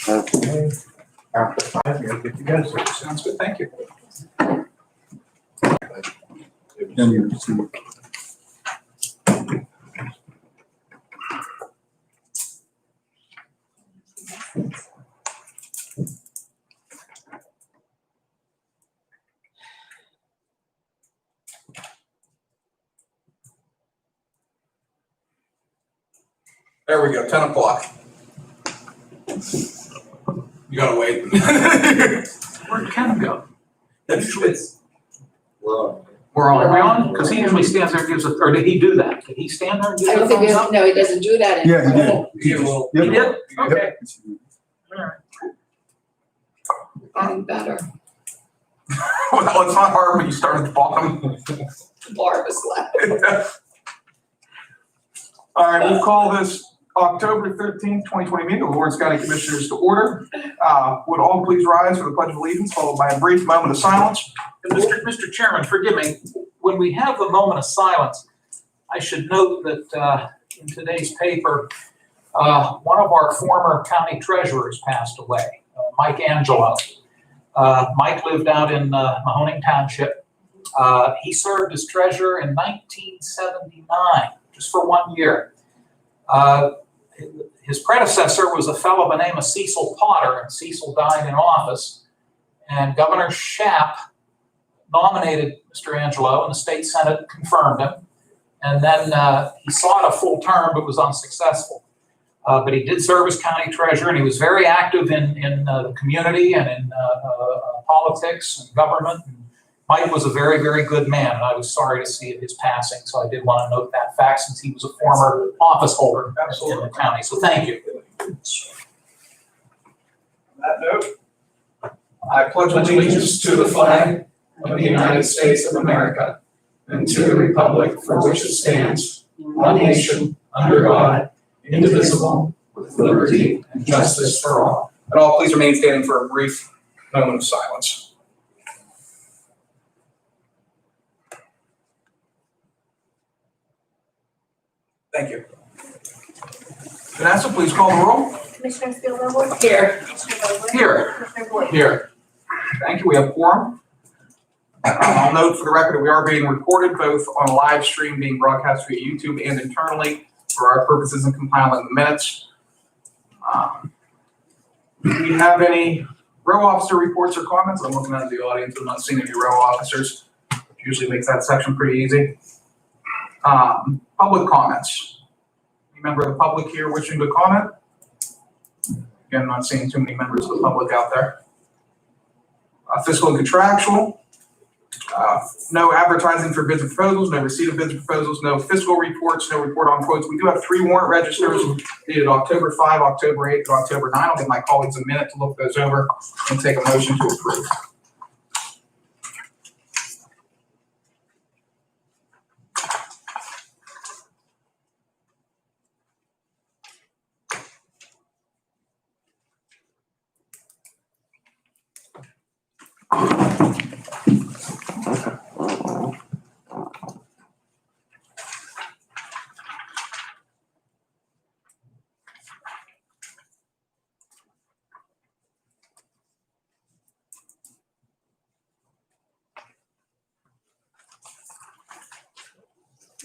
Okay. After 5, you're good to go, sir. Sounds good, thank you. There we go, 10 o'clock. You gotta wait. Where'd Ken go? We're on. Are we on? Because he usually stands there and gives us, or did he do that? Did he stand there and give I us don't a think thumbs we, up? no, he doesn't do that Yeah, he did. anymore. He will. Yep. He did? Okay. Yep. Getting better. Well, it's not hard when you start at the bottom. Barb is laughing. All right, we'll call this October 13th, 2020 meeting of the Lawrence County Commissioners to order. Would all please rise for the Pledge of Allegiance, followed by a brief moment of silence. Mr. Chairman, forgive me, when we have the moment of silence, I should note that in today's paper, one of our former county treasurers passed away, Mike Angelo. Mike lived out in Mahoning Township. He served as treasurer in 1979, just for 1 year. His predecessor was a fellow by the name of Cecil Potter, and Cecil died in office. And Governor Shapp nominated Mr. Angelo, and the state senate confirmed him. And then he sought a full term, but was unsuccessful. But he did serve as county treasurer, and he was very active in the community and in politics and government. And Mike was a very, very good man, and I was sorry to see his passing. So I did want to note that fact, since he was a former office holder in the county. So thank you. On that note, I pledge allegiance to the flag of the United States of America and to the republic for which it stands, one nation, under God, indivisible, with liberty and justice for all. And all please remain standing for a brief moment of silence. Thank you. Vanessa, please call the roll. Commissioner Steelvogel? Here. Commissioner Vogler? Here. Commissioner Boyd? Here. Thank you, we have quorum. I'll note for the record that we are being recorded, both on a live stream being broadcast via YouTube and internally for our purposes in compiling the minutes. Do we have any row officer reports or comments? I'm looking at the audience, I'm not seeing any row officers, which usually makes that section pretty easy. Public comments. Any member of the public here wishing to comment? Again, not seeing too many members of the public out there. Fiscal and contractual. No advertising for bids and proposals, no receipt of bids and proposals, no fiscal reports, no report on quotes. We do have 3 warrant registers dated October 5, October 8, and October 9. I'll give my colleagues a minute to look those over and take a motion to approve.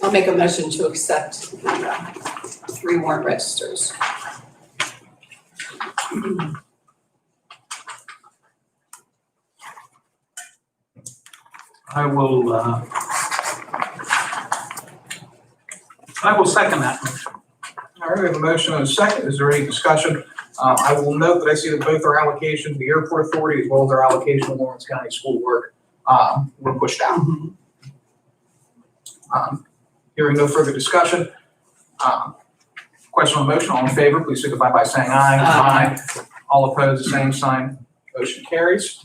I'll make a motion to accept the 3 warrant registers. I will second that motion. All right, we have a motion and a second. Is there any discussion? I will note that I see that both our allocations, the airport authority, as well as our allocation of Lawrence County school work, were pushed out. Hearing no further discussion. Question on the motion, all in favor, please signify by saying aye. Aye. All opposed, the same sign. Motion carries.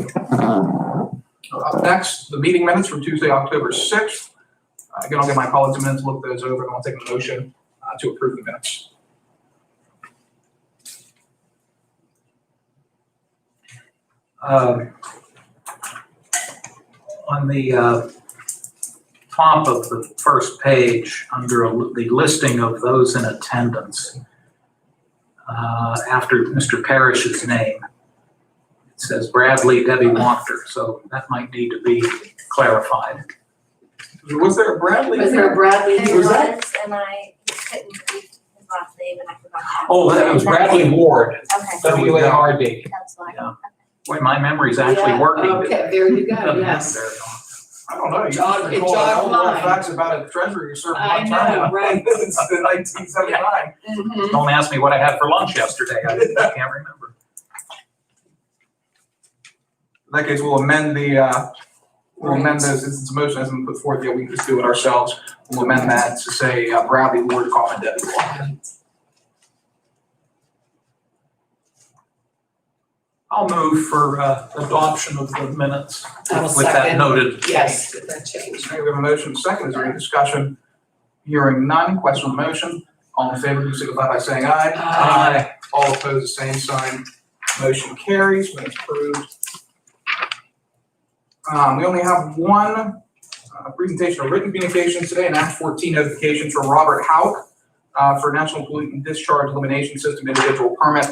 Up next, the meeting minutes from Tuesday, October 6th. Again, I'll get my colleagues a minute to look those over, and I'll take a motion to approve the minutes. On the top of the first page, under the listing of those in attendance, after Mr. Parrish's name. It says Bradley Debbie Wachter, so that might need to be clarified. Was there a Bradley? Was there a Bradley? There Was was, that- and I couldn't read his last name and I forgot. to- Oh, that was Bradley Ward, Okay, W-A-R-D. that's fine. Yeah. Boy, my memory's actually Yeah, working. Okay, there you go, yes. Very well. I don't know. You Jog- just it recall jogged all the mine. facts about a treasurer you served I one know, time. right. It's the 1979. Mhm. Don't ask me what I had for lunch yesterday, I can't remember. In that case, we'll amend this, since it's a motion hasn't been put forth yet, we can just do it ourselves. We'll amend that to say Bradley Ward, comma, Debbie Wachter. I'll move for adoption of the minutes I will with that second. noted. Yes, with that change. Okay, we have a motion second. Is there any discussion? Hearing none. Question on the motion. All in favor, please signify by saying aye. Aye. All opposed, the same sign. Motion carries. Minutes approved. We only have one presentation of written communications today, an Act 14 notification from Robert Hauk for National Pollutant Discharge Elimination System individual permit.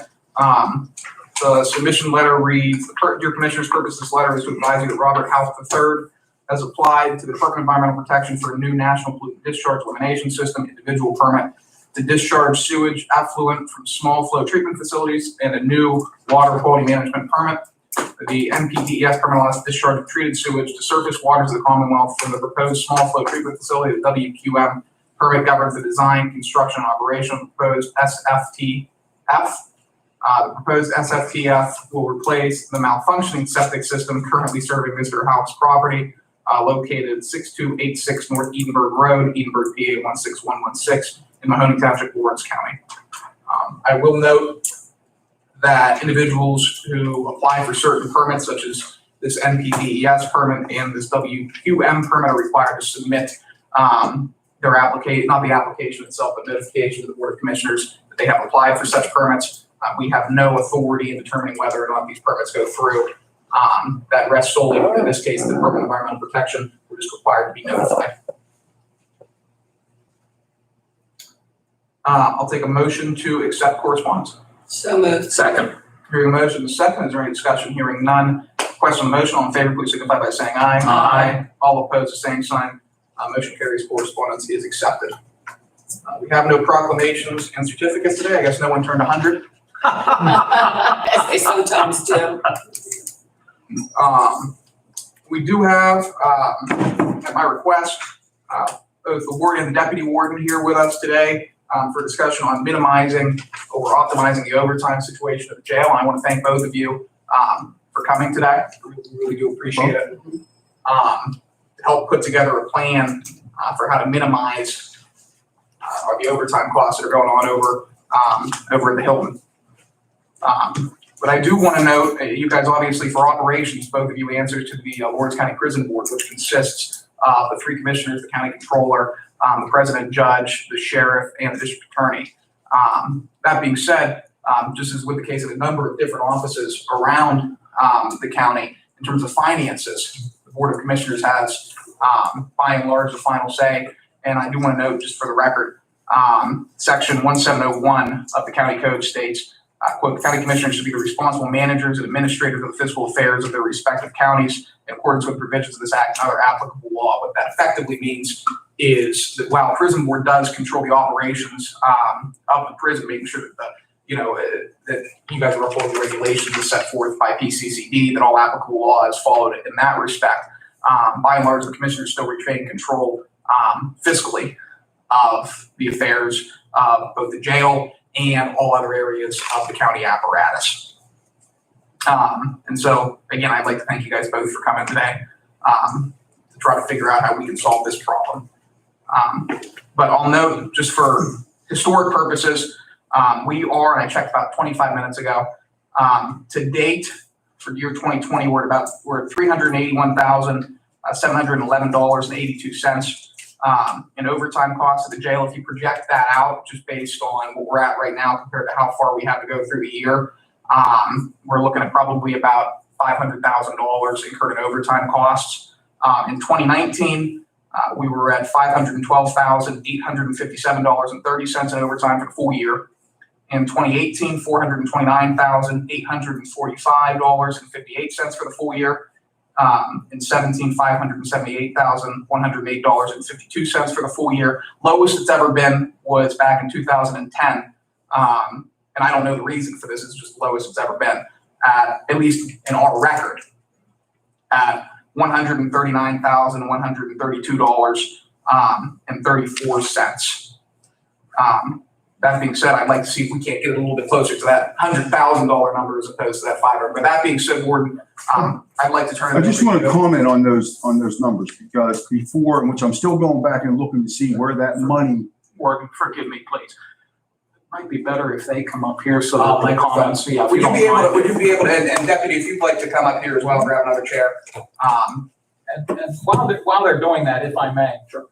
The submission letter reads, "Dear Commissioners, purpose of this letter is to advise you that Robert Hauk III has applied to the Department of Environmental Protection for a new National Pollutant Discharge Elimination System individual permit to discharge sewage effluent from small flow treatment facilities and a new water quality management permit. The NPDES permit allows discharge of treated sewage to surface waters of the Commonwealth from the proposed small flow treatment facility. The WQM permit governs the design, construction, and operation of the proposed SFTF. The proposed SFTF will replace the malfunctioning septic system currently serving Mr. Hauk's property, located 6286 North Edinburgh Road, Edinburgh, PA 16116 in Mahoning Township, Lawrence County. I will note that individuals who apply for certain permits, such as this NPDES permit and this WQM permit, are required to submit their application, not the application itself, but notification to the Board of Commissioners that they have applied for such permits. We have no authority in determining whether or not these permits go through. That rests solely, in this case, the Department of Environmental Protection. We're just required to be notified. I'll take a motion to accept correspondence. So moved. Second. Hearing a motion, the second, is there any discussion? Hearing none. Question on the motion, all in favor, please signify by saying aye. Aye. All opposed, the same sign. Motion carries. Correspondence is accepted. We have no proclamations and certificates today. I guess no one turned 100. As they sometimes do. We do have, at my request, both the warden and the deputy warden here with us today for discussion on minimizing or optimizing the overtime situation at the jail. And I want to thank both of you for coming today. I really do appreciate it. To help put together a plan for how to minimize the overtime costs that are going on over at the Hilton. But I do want to note, you guys obviously for operations, both of you answer to the Lawrence County Prison Board, which consists of the 3 commissioners, the county controller, the president judge, the sheriff, and the district attorney. That being said, just as with the case of a number of different offices around the county, in terms of finances, the Board of Commissioners has, by and large, the final say. And I do want to note, just for the record, Section 1701 of the county code states, quote, "The county commissioners should be the responsible managers and administrators of the fiscal affairs of their respective counties in accordance with provisions of this act and other applicable law." What that effectively means is that while prison board does control the operations of the prison, making sure that that you guys are following the regulations as set forth by PCCD, that all applicable law is followed in that respect. By and large, the commissioners still retain control fiscally of the affairs of both the jail and all other areas of the county apparatus. And so, again, I'd like to thank you guys both for coming today to try to figure out how we can solve this problem. But I'll note, just for historic purposes, we are, and I checked about 25 minutes ago, to date, for year 2020, we're at $381,711.82 in overtime costs at the jail. If you project that out, just based on what we're at right now compared to how far we have to go through the year, we're looking at probably about $500,000 incurred in overtime costs. In 2019, we were at $512,857.30 in overtime for the full year. In 2018, $429,845.58 for the full year. In 17, $578,108.52 for the full year. Lowest it's ever been was back in 2010. And I don't know the reason for this, it's just the lowest it's ever been, at least in our record, at $139,132.34. That being said, I'd like to see if we can't get a little bit closer to that $100,000 number as opposed to that $500,000. But that being said, Warden, I'd like to turn it I just want to comment on those numbers, because before, in which I'm still going back and looking to see where that money. Warden, forgive me, please. It might be better if they come up here so that the comments. Yeah, would you be able to, and Deputy, if you'd like to come up here as well and grab another chair. And while they're doing that, if I may. Sure.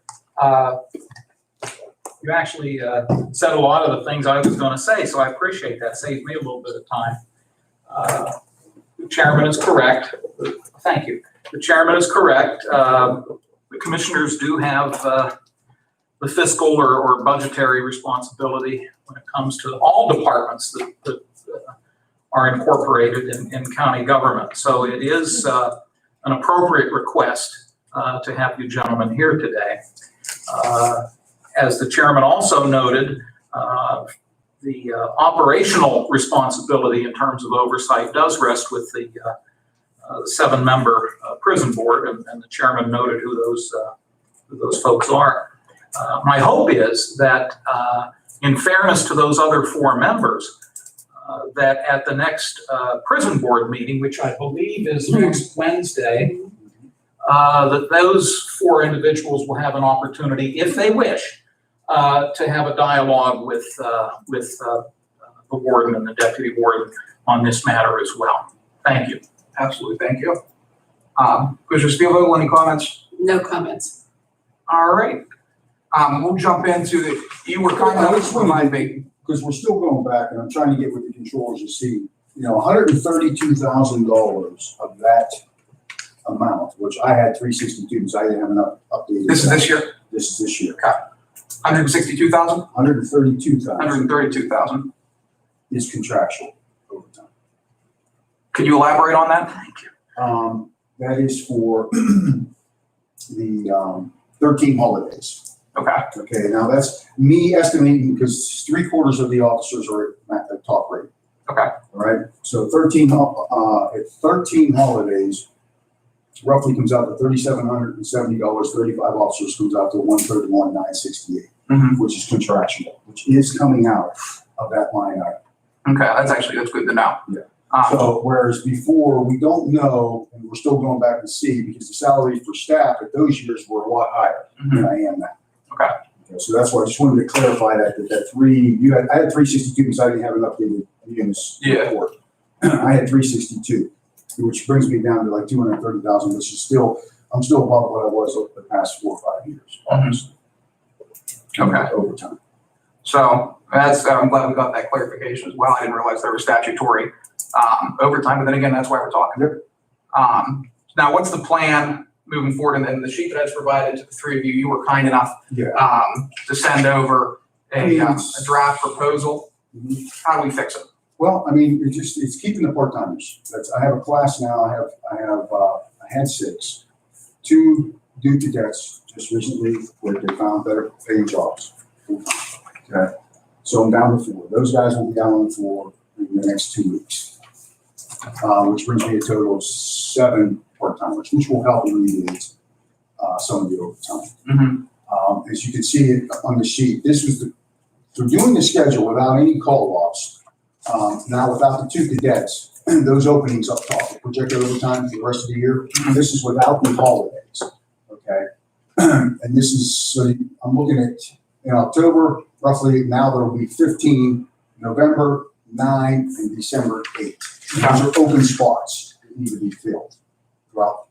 You actually said a lot of the things I was going to say, so I appreciate that. Saved me a little bit of time. The chairman is correct. Thank you. The chairman is correct. The commissioners do have the fiscal or budgetary responsibility when it comes to all departments that are incorporated in county government. So it is an appropriate request to have you gentlemen here today. As the chairman also noted, the operational responsibility in terms of oversight does rest with the 7-member prison board, and the chairman noted who those folks are. My hope is that, in fairness to those other 4 members, that at the next prison board meeting, which I believe is next Wednesday, that those 4 individuals will have an opportunity, if they wish, to have a dialogue with the warden and the deputy warden on this matter as well. Thank you. Absolutely, thank you. Commissioner Spielvogel, any comments? No comments. All right. We'll jump into you were kind I of just want to make, because we're still going back, and I'm trying to get with the controllers to see, $132,000 of that amount, which I had 362, so I didn't have enough updated. This is this year? This is this year. Okay. 162,000? 132,000 132,000. is contractual overtime. Could you elaborate on that? Thank you. That is for the 13 holidays. Okay. Okay, now that's me estimating, because 3/4 of the officers are at the top rate. Okay. All right, so 13 holidays roughly comes out to $3,770. 35 officers comes out to $131,968, which is contractual, which is coming out of that line item. Okay, that's good to know. Yeah. So whereas before we don't know, and we're still going back to see, because the salaries for staff at those years were a lot higher than I am now. Okay. So that's why I just wanted to clarify that I had 362 because I didn't have an updated units report. I had 362, which brings me down to like 230,000, which is I'm still above what I was over the past 4 or 5 years. Obviously. Okay. Overtime. So I'm glad we got that clarification as well. I didn't realize there was statutory overtime, but then again, that's why we're talking. Now, what's the plan moving forward? And then the sheet that I was provided to the 3 of you, you were kind enough to send over a draft proposal. How do we fix it? Well, I mean, it's keeping the part-timers. I have a class now. I had 6, 2 new cadets just recently where they found better paying jobs. Okay, so I'm down to 4. Those guys will be down on the floor in the next 2 weeks, which brings me a total of 7 part-timers, which will help alleviate some of the overtime. As you can see it on the sheet, this was so doing the schedule without any call-offs. Now without the 2 cadets, those openings up top, the projected overtime for the rest of the year, this is without the holidays, okay? And this is, so I'm looking at, in October, roughly now there will be 15, November 9, and December 8. Those are open spots that need to be filled throughout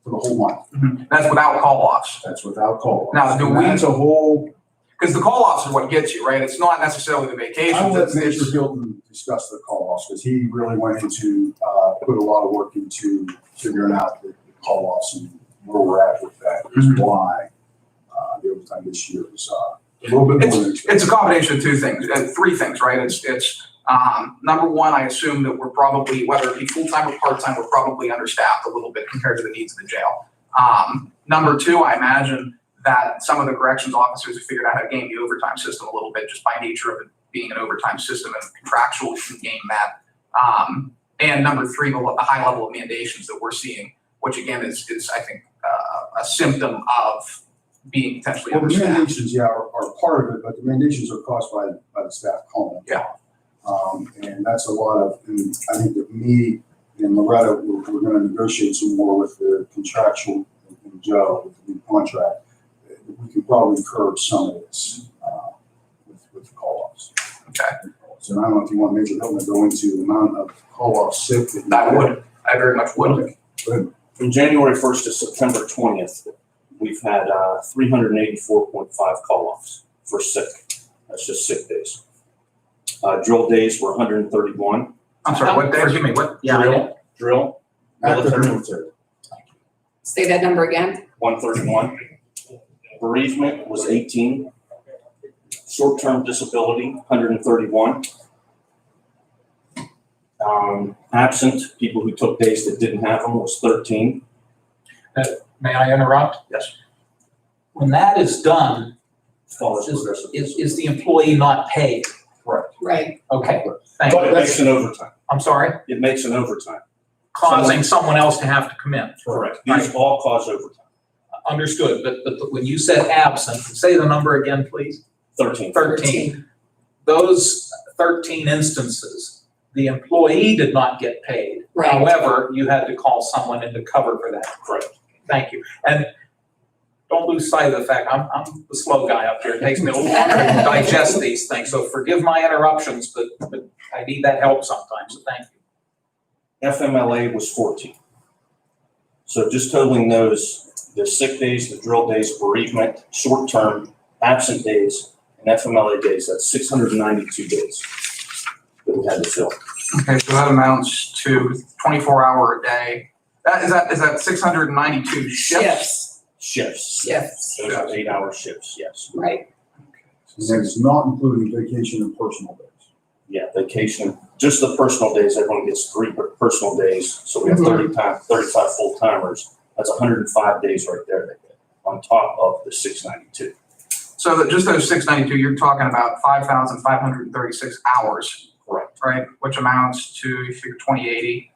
for the whole month. That's without call-offs. That's without call-offs. Now, do we? That's a whole. Because the call-offs is what gets you, right? It's not necessarily the vacations. I'll let Major Hilton discuss the call-offs, because he really went into, put a lot of work into figuring out the call-offs and where we're at with that, is why the overtime this year is A little bit more than expected. It's a combination of two things, three things, right? It's number one, I assume that we're probably, whether it be full-time or part-time, we're probably understaffed a little bit compared to the needs of the jail. Number two, I imagine that some of the corrections officers have figured out how to game the overtime system a little bit just by nature of it being an overtime system and contractually can game that. And number three, the high level of mandations that we're seeing, which again is I think, a symptom of being potentially Well, the understaffed. mandations, yeah, are part of it, but the mandations are caused by the staff calling. Yeah. And that's a lot of, and I think that me and Loretta, we're gonna negotiate some more with the contractual and Joe with the new contract. We can probably curb some of this, with the call-offs. Okay. So I don't know if you want Major Hilton to go into the amount of call-offs sick that. I very much would. Okay, go ahead. From January 1st to September 20th, we've had 384.5 call-offs for sick. That's just sick days. Drill days were 131. I'm sorry, what day? Forgive me, what? Drill, military, Say that number again. 131. Bereavement was 18. Short-term disability, 131. Absent, people who took days that didn't have them, was 13. May I interrupt? Yes. When that is done, Follows progressive. is the employee not paid? Right. Okay, thank But you. it makes an overtime. I'm sorry, It makes an overtime. causing someone else to have to come in. Correct. These all cause overtime. Understood, but when you said absent, say the number again, please. 13. 13. Those 13 instances, the employee did not get paid. Right. However, you had to call someone in to cover for that. Correct. Thank you. And don't lose sight of the fact, I'm the slow guy up here. It takes me a little longer to digest these things, so forgive my interruptions, but I need that help sometimes, so thank you. FMLA was 14. So just totaling those, the sick days, the drill days, bereavement, short-term, absent days, and FMLA days, that's 692 days that we had to fill. Okay, so that amounts to 24-hour a day. Is that 692 shifts? Shifts. Yes. Those are 8-hour shifts, yes. Right. And that's not including vacation and personal days. Yeah, vacation, just the personal days, everyone gets 3 personal days, so we have 35 full-timers. That's 105 days right there they get, on top of the 692. So that just those 692, you're talking about 5,536 hours. Correct. Right, which amounts to, if you figure 2080.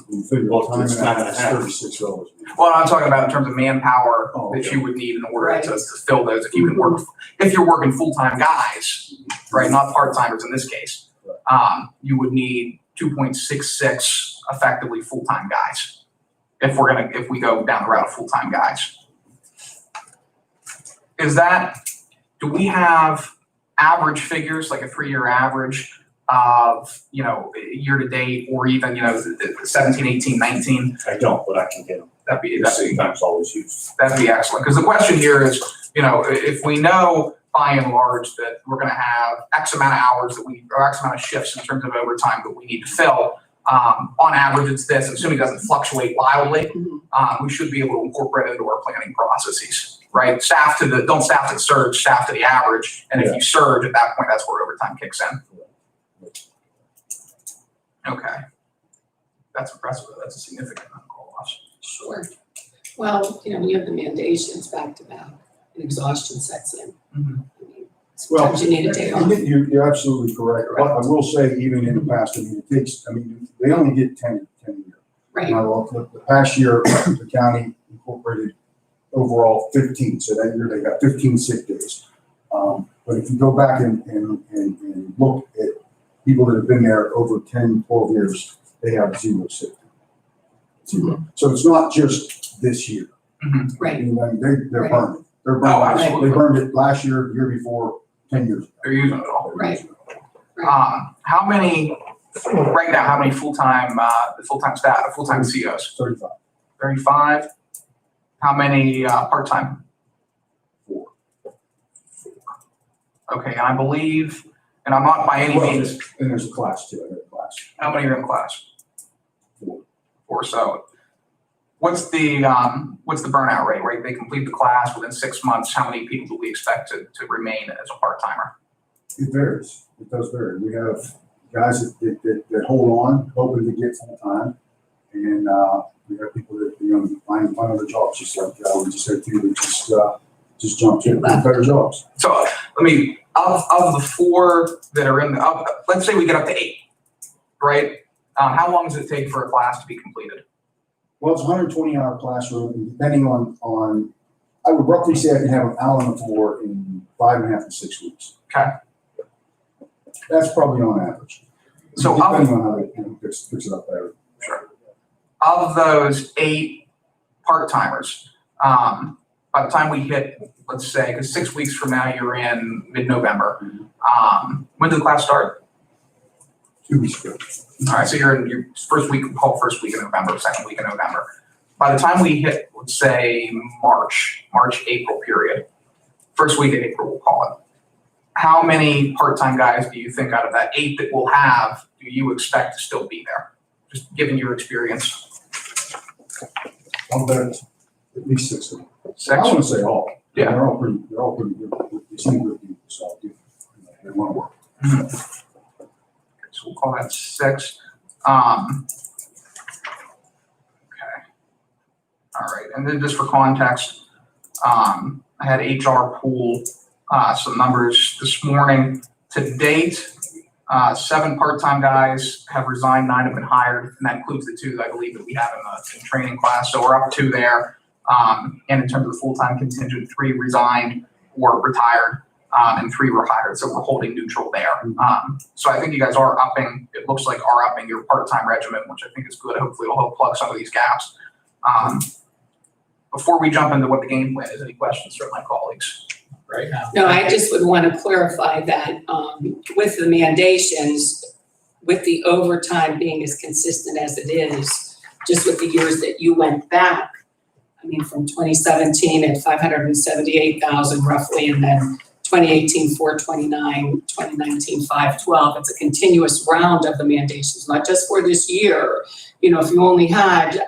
You figure Well, time it's and a half, time and a it's half. $36. Well, I'm talking about in terms of manpower Oh, that okay. you would need in order Right. to fill those. If you can work, if you're working full-time guys, right, not part-timers in this case, you would need 2.66 effectively full-time guys. If we go down the route of full-time guys. Do we have average figures, like a 3-year average of, year to date, or even, 17, 18, 19? I don't, but I can get them. That'd be Sometimes always used. That'd be excellent, because the question here is, if we know by and large that we're gonna have X amount of hours or X amount of shifts in terms of overtime that we need to fill, on average it's this, assuming it doesn't fluctuate wildly, we should be able to incorporate it into our planning processes, right? Don't staff to the surge, staff to the average, and if you surge at that point, that's where overtime kicks in. Okay. That's impressive, that's a significant amount of call-offs. Sure. Well, when you have the mandations back to back, and exhaustion sets in. Mhm. I mean, sometimes you need a day off. You're absolutely correct. But I will say, even in the past, they only get 10 a year. Right. Now, the past year, the county incorporated overall 15, so that year they got 15 sick days. But if you go back and look at people that have been there over 10, 12 years, they have 0 sick. 0. So it's not just this year. Right. They're Right. burned. They're burned. Oh, absolutely. They burned it last year, the year before, 10 years ago. They're using it all. Right. How many, right now, how many full-time staff, full-time COs? 35. 35? How many part-time? 4. Okay, and I believe, and I'm not by any means, And there's a class too, I got a class. how many are in class? 4. 4, so What's the burnout rate, right? They complete the class within 6 months. How many people do we expect to remain as a part-timer? It varies. It does vary. We have guys that hold on, hoping to get full time, and we have people that find other jobs, just like we just had two that just jumped in better jobs. So let me, of the 4 that are in let's say we get up to 8, right? How long does it take for a class to be completed? Well, it's a 120-hour classroom, and depending on, I would roughly say I can have them out on the floor in 5.5 to 6 weeks. Okay. That's probably on average. So depending on how they fix it up there. Sure. Of those 8 part-timers, by the time we hit, let's say, because 6 weeks from now you're in mid-November, when did the class start? 2 weeks ago. All right, so you're in your first week of November, second week of November. By the time we hit, let's say, March, April period, first week of April, we'll call it. How many part-time guys do you think out of that 8 that we'll have do you expect to still be there? Just given your experience. I'll bet at least 6 of them. 6? I want to say all. Yeah. They're all pretty good. They seem good people, so they want to work. So we'll call that 6. Okay. All right, and then just for context, I had HR pull some numbers this morning. To date, 7 part-time guys have resigned, 9 have been hired, and that includes the 2 that I believe that we have in training class. So we're up 2 there. And in terms of the full-time contingent, 3 resigned or retired, and 3 were hired. So we're holding neutral there. So I think you guys are upping, it looks like are upping your part-time regimen, which I think is good. Hopefully it'll help plug some of these gaps. Before we jump into what the game plan is, any questions from my colleagues right now? No, I just would want to clarify that with the mandations, with the overtime being as consistent as it is, just with the years that you went back, I mean, from 2017 at 578,000 roughly, and then 2018, 429, 2019, 512. It's a continuous round of the mandations, not just for this year. You know, if you only had,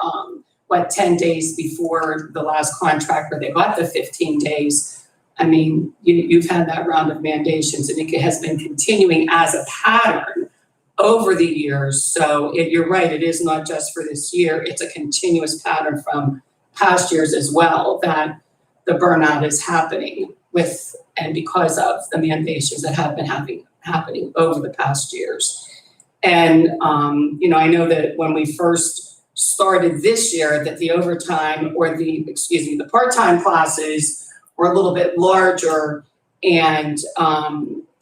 10 days before the last contract where they got the 15 days, I mean, you've had that round of mandations, and it has been continuing as a pattern over the years. So you're right, it is not just for this year. It's a continuous pattern from past years as well, that the burnout is happening with and because of the mandations that have been happening over the past years. And, you know, I know that when we first started this year, that the overtime or the part-time classes were a little bit larger, and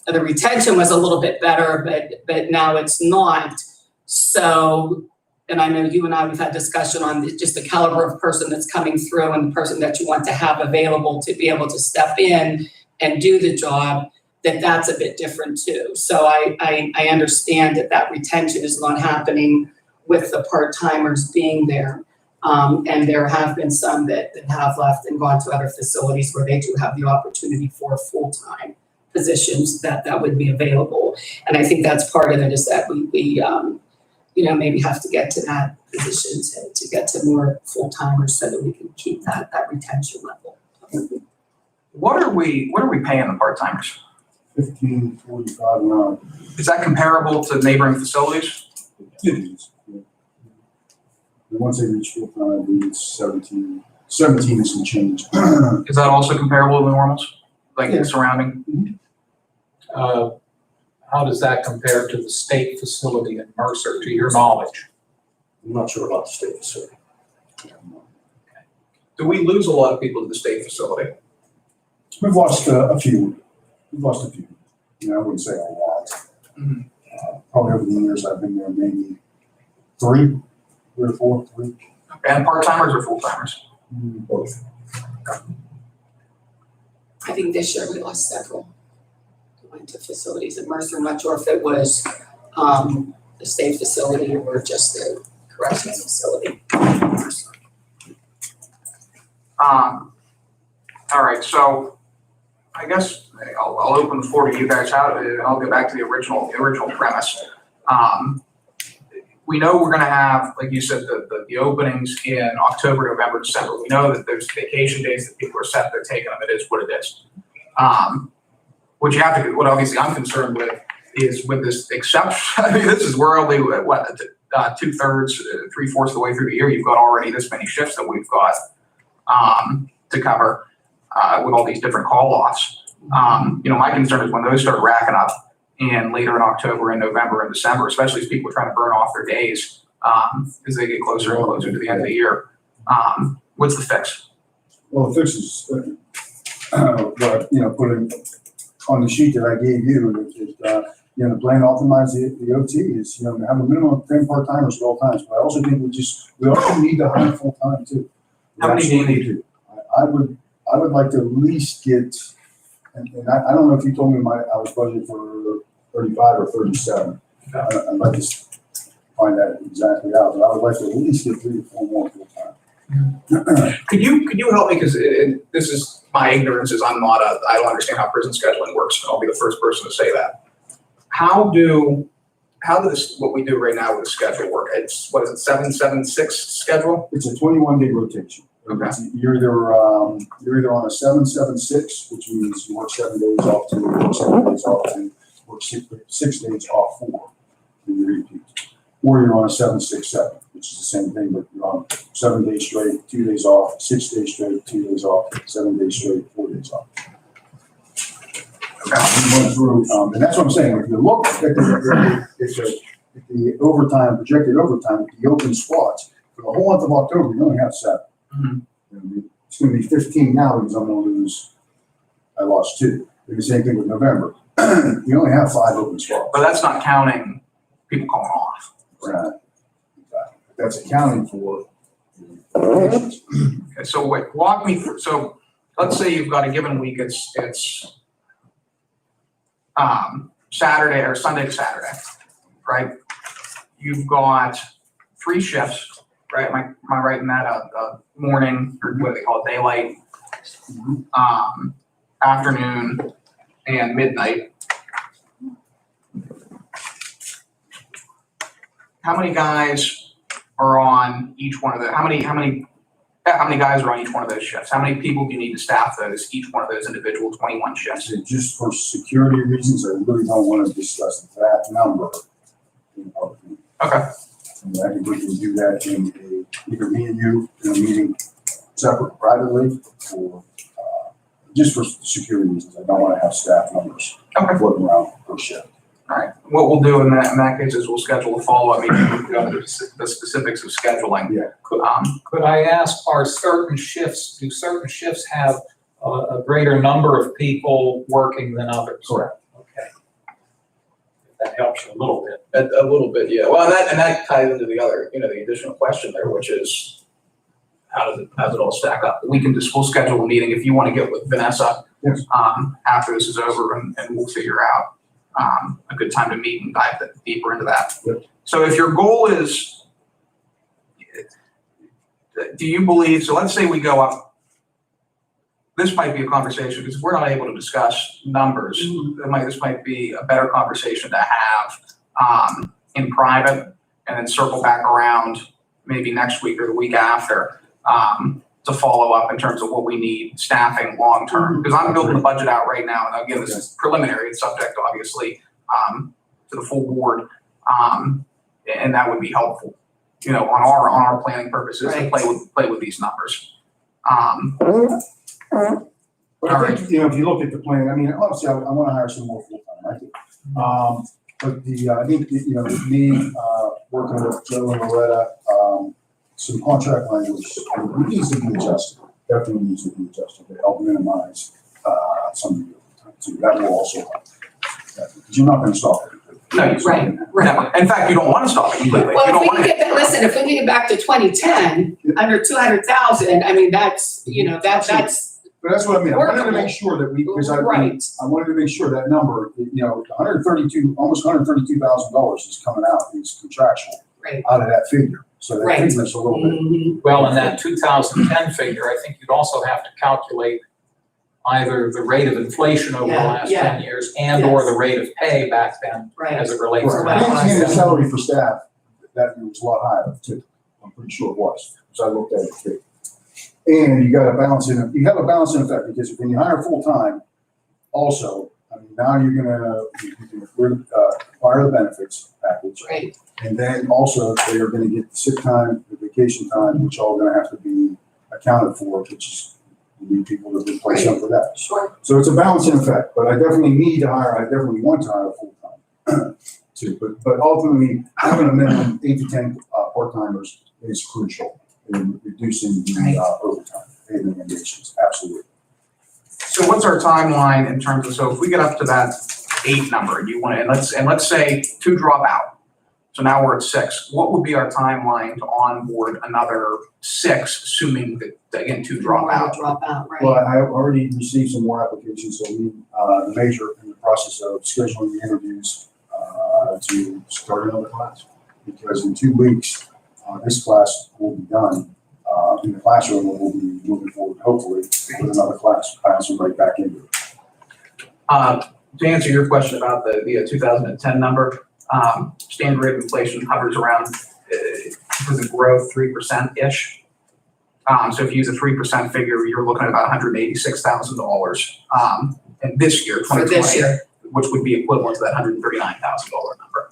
the retention was a little bit better, but now it's not. So, and I know you and I, we've had discussion on just the caliber of person that's coming through and the person that you want to have available to be able to step in and do the job, that's a bit different too. So I understand that retention is not happening with the part-timers being there. And there have been some that have left and gone to other facilities where they do have the opportunity for full-time positions that would be available. And I think that's part of it, is that we you know, maybe have to get to that position to get to more full-timers so that we can keep that retention level. What are we paying the part-timers? $15.45 an hour. Is that comparable to neighboring facilities? It is. Yeah. And once they reach full time, I believe it's 17 and some change. Is that also comparable to the normals, like Yeah. surrounding? How does that compare to the state facility in Mercer, to your knowledge? I'm not sure about the state facility. Do we lose a lot of people to the state facility? We've lost a few. We've lost a few. You know, I wouldn't say a lot. Mhm. Probably over the years I've been there, maybe 3 or 4. And part-timers or full-timers? Both. I think this year we lost several. We went to facilities in Mercer. I'm not sure if it was the state facility or just the corrections facility. All right, so I guess I'll open the floor to you guys out, and I'll get back to the original premise. we know we're gonna have, like you said, the openings in October, November, December. We know that there's vacation days that people are set, they're taking them, it is what it is. What you have to, what obviously I'm concerned with is with this exception, I mean, we're only, what, 2/3, 3/4 of the way through the year, you've got already this many shifts that we've got to cover with all these different call-offs. My concern is when those start racking up and later in October and November and December, especially as people are trying to burn off their days as they get closer and closer to the end of the year. What's the fix? Well, the fix is, put in on the sheet that I gave you, the plan to optimize the OT is, have a minimum of 10 part-timers at all times. But I also think we also need to hire full-time too. How many do you need? I would like to at least get, and I don't know if you told me I was budgeted for 35 or 37. I'd like to find that exactly out, but I would like to at least get 3 to 4 more full-time. Could you help me, because this is my ignorance, is I don't understand how prison scheduling works, and I'll be the first person to say that. How does what we do right now with the schedule work? It's, what is it, 7-7-6 schedule? It's a 21-day rotation. Okay. You're either on a 7-7-6, which means you work 7 days off 2, work 7 days off 2, work 6 days off 4, and you repeat. Or you're on a 7-6-7, which is the same thing, but you're on 7 days straight, 2 days off, 6 days straight, 2 days off, 7 days straight, 4 days off. We went through, and that's what I'm saying. If you look at the overtime, projected overtime, the open spots for the whole month of October, you only have 7. Mm-hmm. It's going to be 15 now because I'm going to lose. I lost 2. Do the same thing with November. You only have 5 open spots. But that's not counting people calling off. Right. That's accounting for. Okay, so wait, walk me through. So let's say you've got a given week. It's Saturday or Sunday to Saturday, right? You've got 3 shifts, right? Am I right in that? Morning, or what do they call it? Daylight, afternoon, and midnight. How many guys are on each one of the? How many guys are on each one of those shifts? How many people do you need to staff each one of those individual 21 shifts? Just for security reasons, I really don't want to discuss that number in public meeting. Okay. And I think we can do that in either me and you in a meeting separate privately, or just for security reasons. I don't want to have staff numbers floating around per shift. All right. What we'll do in that case is we'll schedule a follow-up meeting to go into the specifics of scheduling. Yeah. Could I ask, do certain shifts have a greater number of people working than others? Correct. Okay. That helps you a little bit. A little bit, yeah. Well, and that ties into the other, the additional question there, which is how does it all stack up? We'll schedule a meeting if you want to get with Vanessa. Yes. After this is over, and we'll figure out a good time to meet and dive deeper into that. Yep. So if your goal is, do you believe, so let's say we go up, this might be a conversation, because if we're not able to discuss numbers, this might be a better conversation to have in private, and then circle back around maybe next week or the week after to follow up in terms of what we need staffing long term. Because I'm building the budget out right now, and again, this is preliminary. It's subject, obviously, to the full board, and that would be helpful, on our planning purposes to play with these numbers. But I think, if you look at the plan, I mean, obviously, I want to hire some more full-time, I do. But I think, me, working with Joe and Loretta, some contract language needs to be adjusted, definitely needs to be adjusted to help minimize some of the overtime too. That will also help. Because you're not going to stop it. No, Right. No. In fact, you don't want to stop it completely. Well, You don't if we want can if we can get back to 2010, under 200,000, I mean, that's, But that's what I mean. I wanted to make sure that because I wanted to make sure that number, almost $132,000 is coming out, it's contractual out of that figure. So that figure is a little bit. Well, in that 2010 figure, I think you'd also have to calculate either the rate of inflation over the last 10 years and or the rate of pay back then as it relates to I that. can't get a salary for staff that was a lot higher too. I'm pretty sure it was, because I looked at it too. And you got a balance you have a balance in effect, because when you hire full-time, also, I mean, now you can acquire the benefits package. Right, And then also they are gonna get the sick time, the vacation time, which all gonna have to be accounted for, which is, you need people to replace them for that. sure. So it's a balancing effect, but I definitely want to hire full-time too. But ultimately, having a minimum 8 to 10 part-timers is crucial in reducing the overtime and the mandations, absolutely. So what's our timeline in terms of, so if we get up to that 8 number, and you want to, and let's say 2 drop out. So now we're at 6. What would be our timeline to onboard another 6, assuming that, again, 2 drop out? Drop out, right. Well, I have already received some more applications, so the major in the process of scheduling the interviews to start another class. Because in 2 weeks, this class will be done in the classroom, and we'll be moving forward, hopefully, with another class, bouncing right back into it. To answer your question about the 2010 number, standard rate of inflation hovers around, because of growth, 3%-ish. So if you use a 3% figure, you're looking at about $186,000 in this year, For this 2020, year. which would be equivalent to that $139,000 number.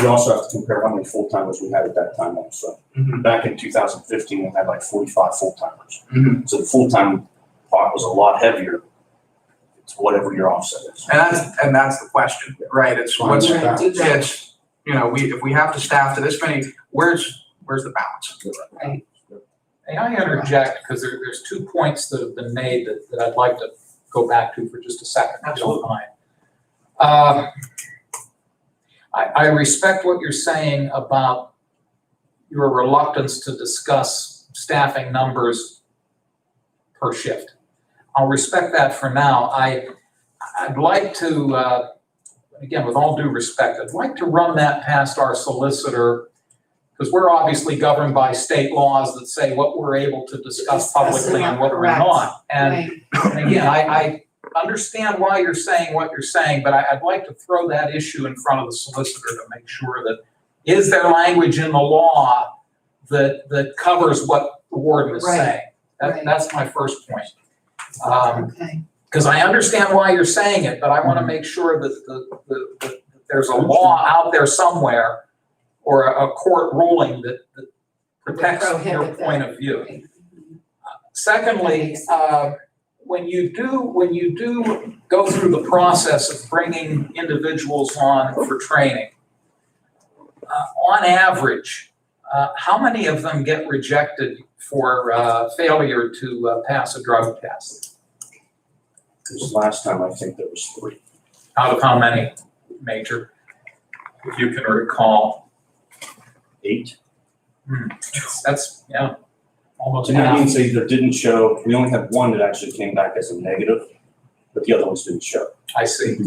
We also have to compare how many full-timers we had at that time also. Mhm. Back in 2015, we had like 45 full-timers. Mhm. So the full-time part was a lot heavier. It's whatever your offset is. And that's the question, right? It's what's, Right, do that. it's, you know, if we have to staff to this many, where's the balance? Right. May I interject, because there's 2 points that have been made that I'd like to go back to for just a second, if you don't mind. I respect what you're saying about your reluctance to discuss staffing numbers per shift. I'll respect that for now. I'd like to, again, with all due respect, I'd like to run that past our solicitor, because we're obviously governed by state laws that say what we're able to discuss publicly and what we're Correct. not. And Right. and again, I understand why you're saying what you're saying, but I'd like to throw that issue in front of the solicitor to make sure that, is there language in the law that covers what the warden is Right. saying? Right. That's my first point. Okay, Because I understand why you're saying it, but I want to make sure that there's a law out there somewhere or a court ruling that protects your prohibit that. point of view. Right. Secondly, when you do go through the process of bringing individuals on for training, on average, how many of them get rejected for failure to pass a drug test? This last time, I think there was 3. Out of how many, Major, if you can recall? 8. That's yeah, almost So that half. means they either didn't show, we only had 1 that actually came back as a negative, but the other ones didn't show, I see.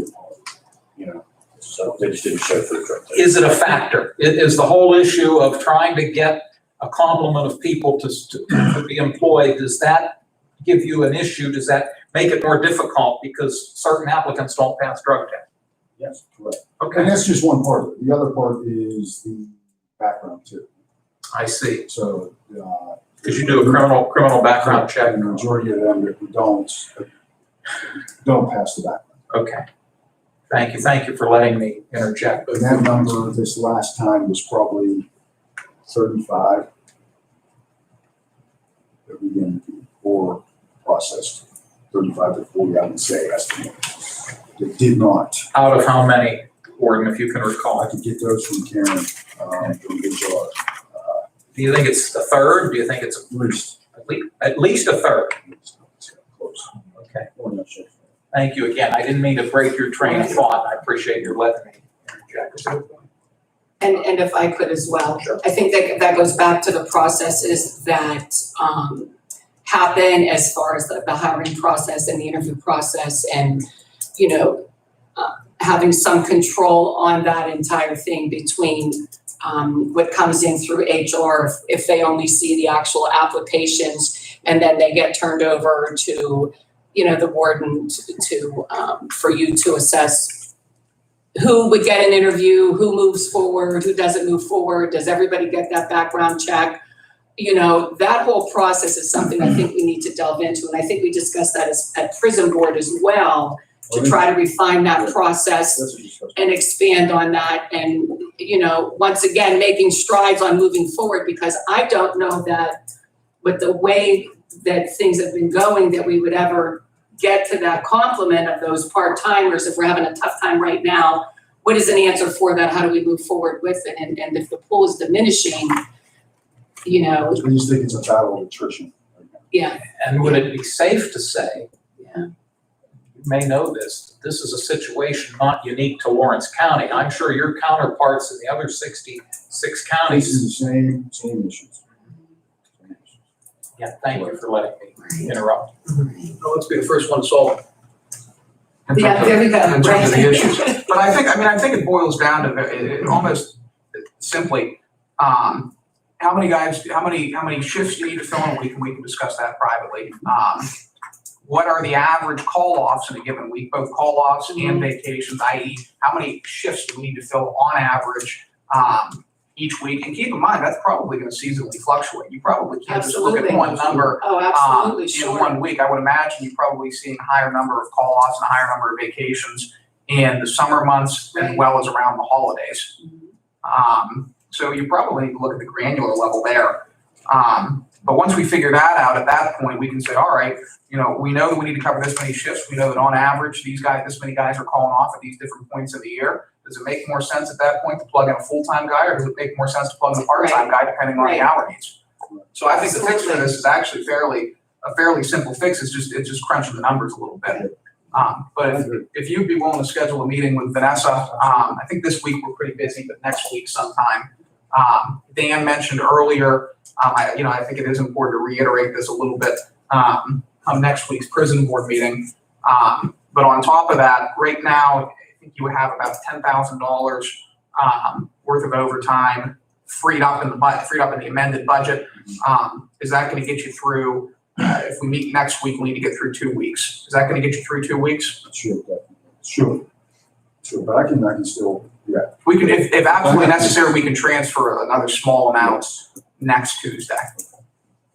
you know, so they just didn't show for the drug test. Is it a factor? Is the whole issue of trying to get a complement of people to be employed, does that give you an issue? Does that make it more difficult because certain applicants don't pass drug tests? Yes, correct. Okay, And that's just one part of it. The other part is the background too. I see. So, Because you do a criminal background check. and the majority of them that don't pass the background. Okay. Thank you for letting me interject. And that number this last time was probably 35 that we didn't or processed. 35 to 40, I would say, estimate. That did not. Out of how many, Gordon, if you can recall? I could get those from Karen, from HR. Do you think it's a third? Do you think it's At least. at least a third? Close. Okay. Or not sure. Thank you again. I didn't mean to break your train of thought. I appreciate your letting me interject. and if I could as well. I think that goes back to the processes that happen as far as the hiring process and the interview process, and, you know, having some control on that entire thing between what comes in through HR, if they only see the actual applications and then they get turned over to, you know, the warden to for you to assess who would get an interview, who moves forward, who doesn't move forward, does everybody get that background check? You know, that whole process is something I think we need to delve into, and I think we discussed that at prison board as well, to try to refine that process That's a discussion. and expand on that, and, you know, once again, making strides on moving forward, because I don't know that with the way that things have been going, that we would ever get to that complement of those part-timers. If we're having a tough time right now, what is an answer for that? How do we move forward with it? And if the pool is diminishing, you know, I just think it's a battle of attrition. yeah, And would it be safe to say, yeah. you may know this is a situation not unique to Lawrence County. I'm sure your counterparts in the other 66 This counties. is the same issues. Yeah, thank you for letting me interrupt. No, let's be the first one to solve it. in terms Yeah, of- there we go. In terms of the Right. issues. But I think it boils down to it almost simply, how many shifts you need to fill in a week, and we can discuss that privately. What are the average call-offs in a given week, both call-offs and vacations, i.e. how many shifts do we need to fill on average, each week? And keep in mind, that's probably gonna seasonally fluctuate. You probably can't just look at Absolutely. one number Oh, absolutely, in sure. 1 week. I would imagine you're probably seeing a higher number of call-offs and a higher number of vacations in the summer months as Right. well as around the holidays. So you probably need to look at the granular level there. But once we figure that out, at that point, we can say, all right, you know, we know that we need to cover this many shifts. We know that on average, this many guys are calling off at these different points of the year. Does it make more sense at that point to plug in a full-time guy, or does it make more sense to plug in a part-time guy, depending on the Right. hour needs? So I think the fix for Absolutely. this is actually a fairly simple fix. It's just crunching the numbers a little bit. But if you'd be willing to schedule a meeting with Vanessa, I think this week we're pretty busy, but next week sometime. Dan mentioned earlier, I think it is important to reiterate this a little bit, on next week's prison board meeting. But on top of that, right now, I think you would have about $10,000 worth of overtime freed up in the amended budget. Is that going to get you through? If we meet next week, we need to get through 2 weeks. Is that going to get you through 2 weeks? Sure, definitely. Sure, but I can still, yeah. We can, if absolutely necessary, we can transfer another small amount next Tuesday.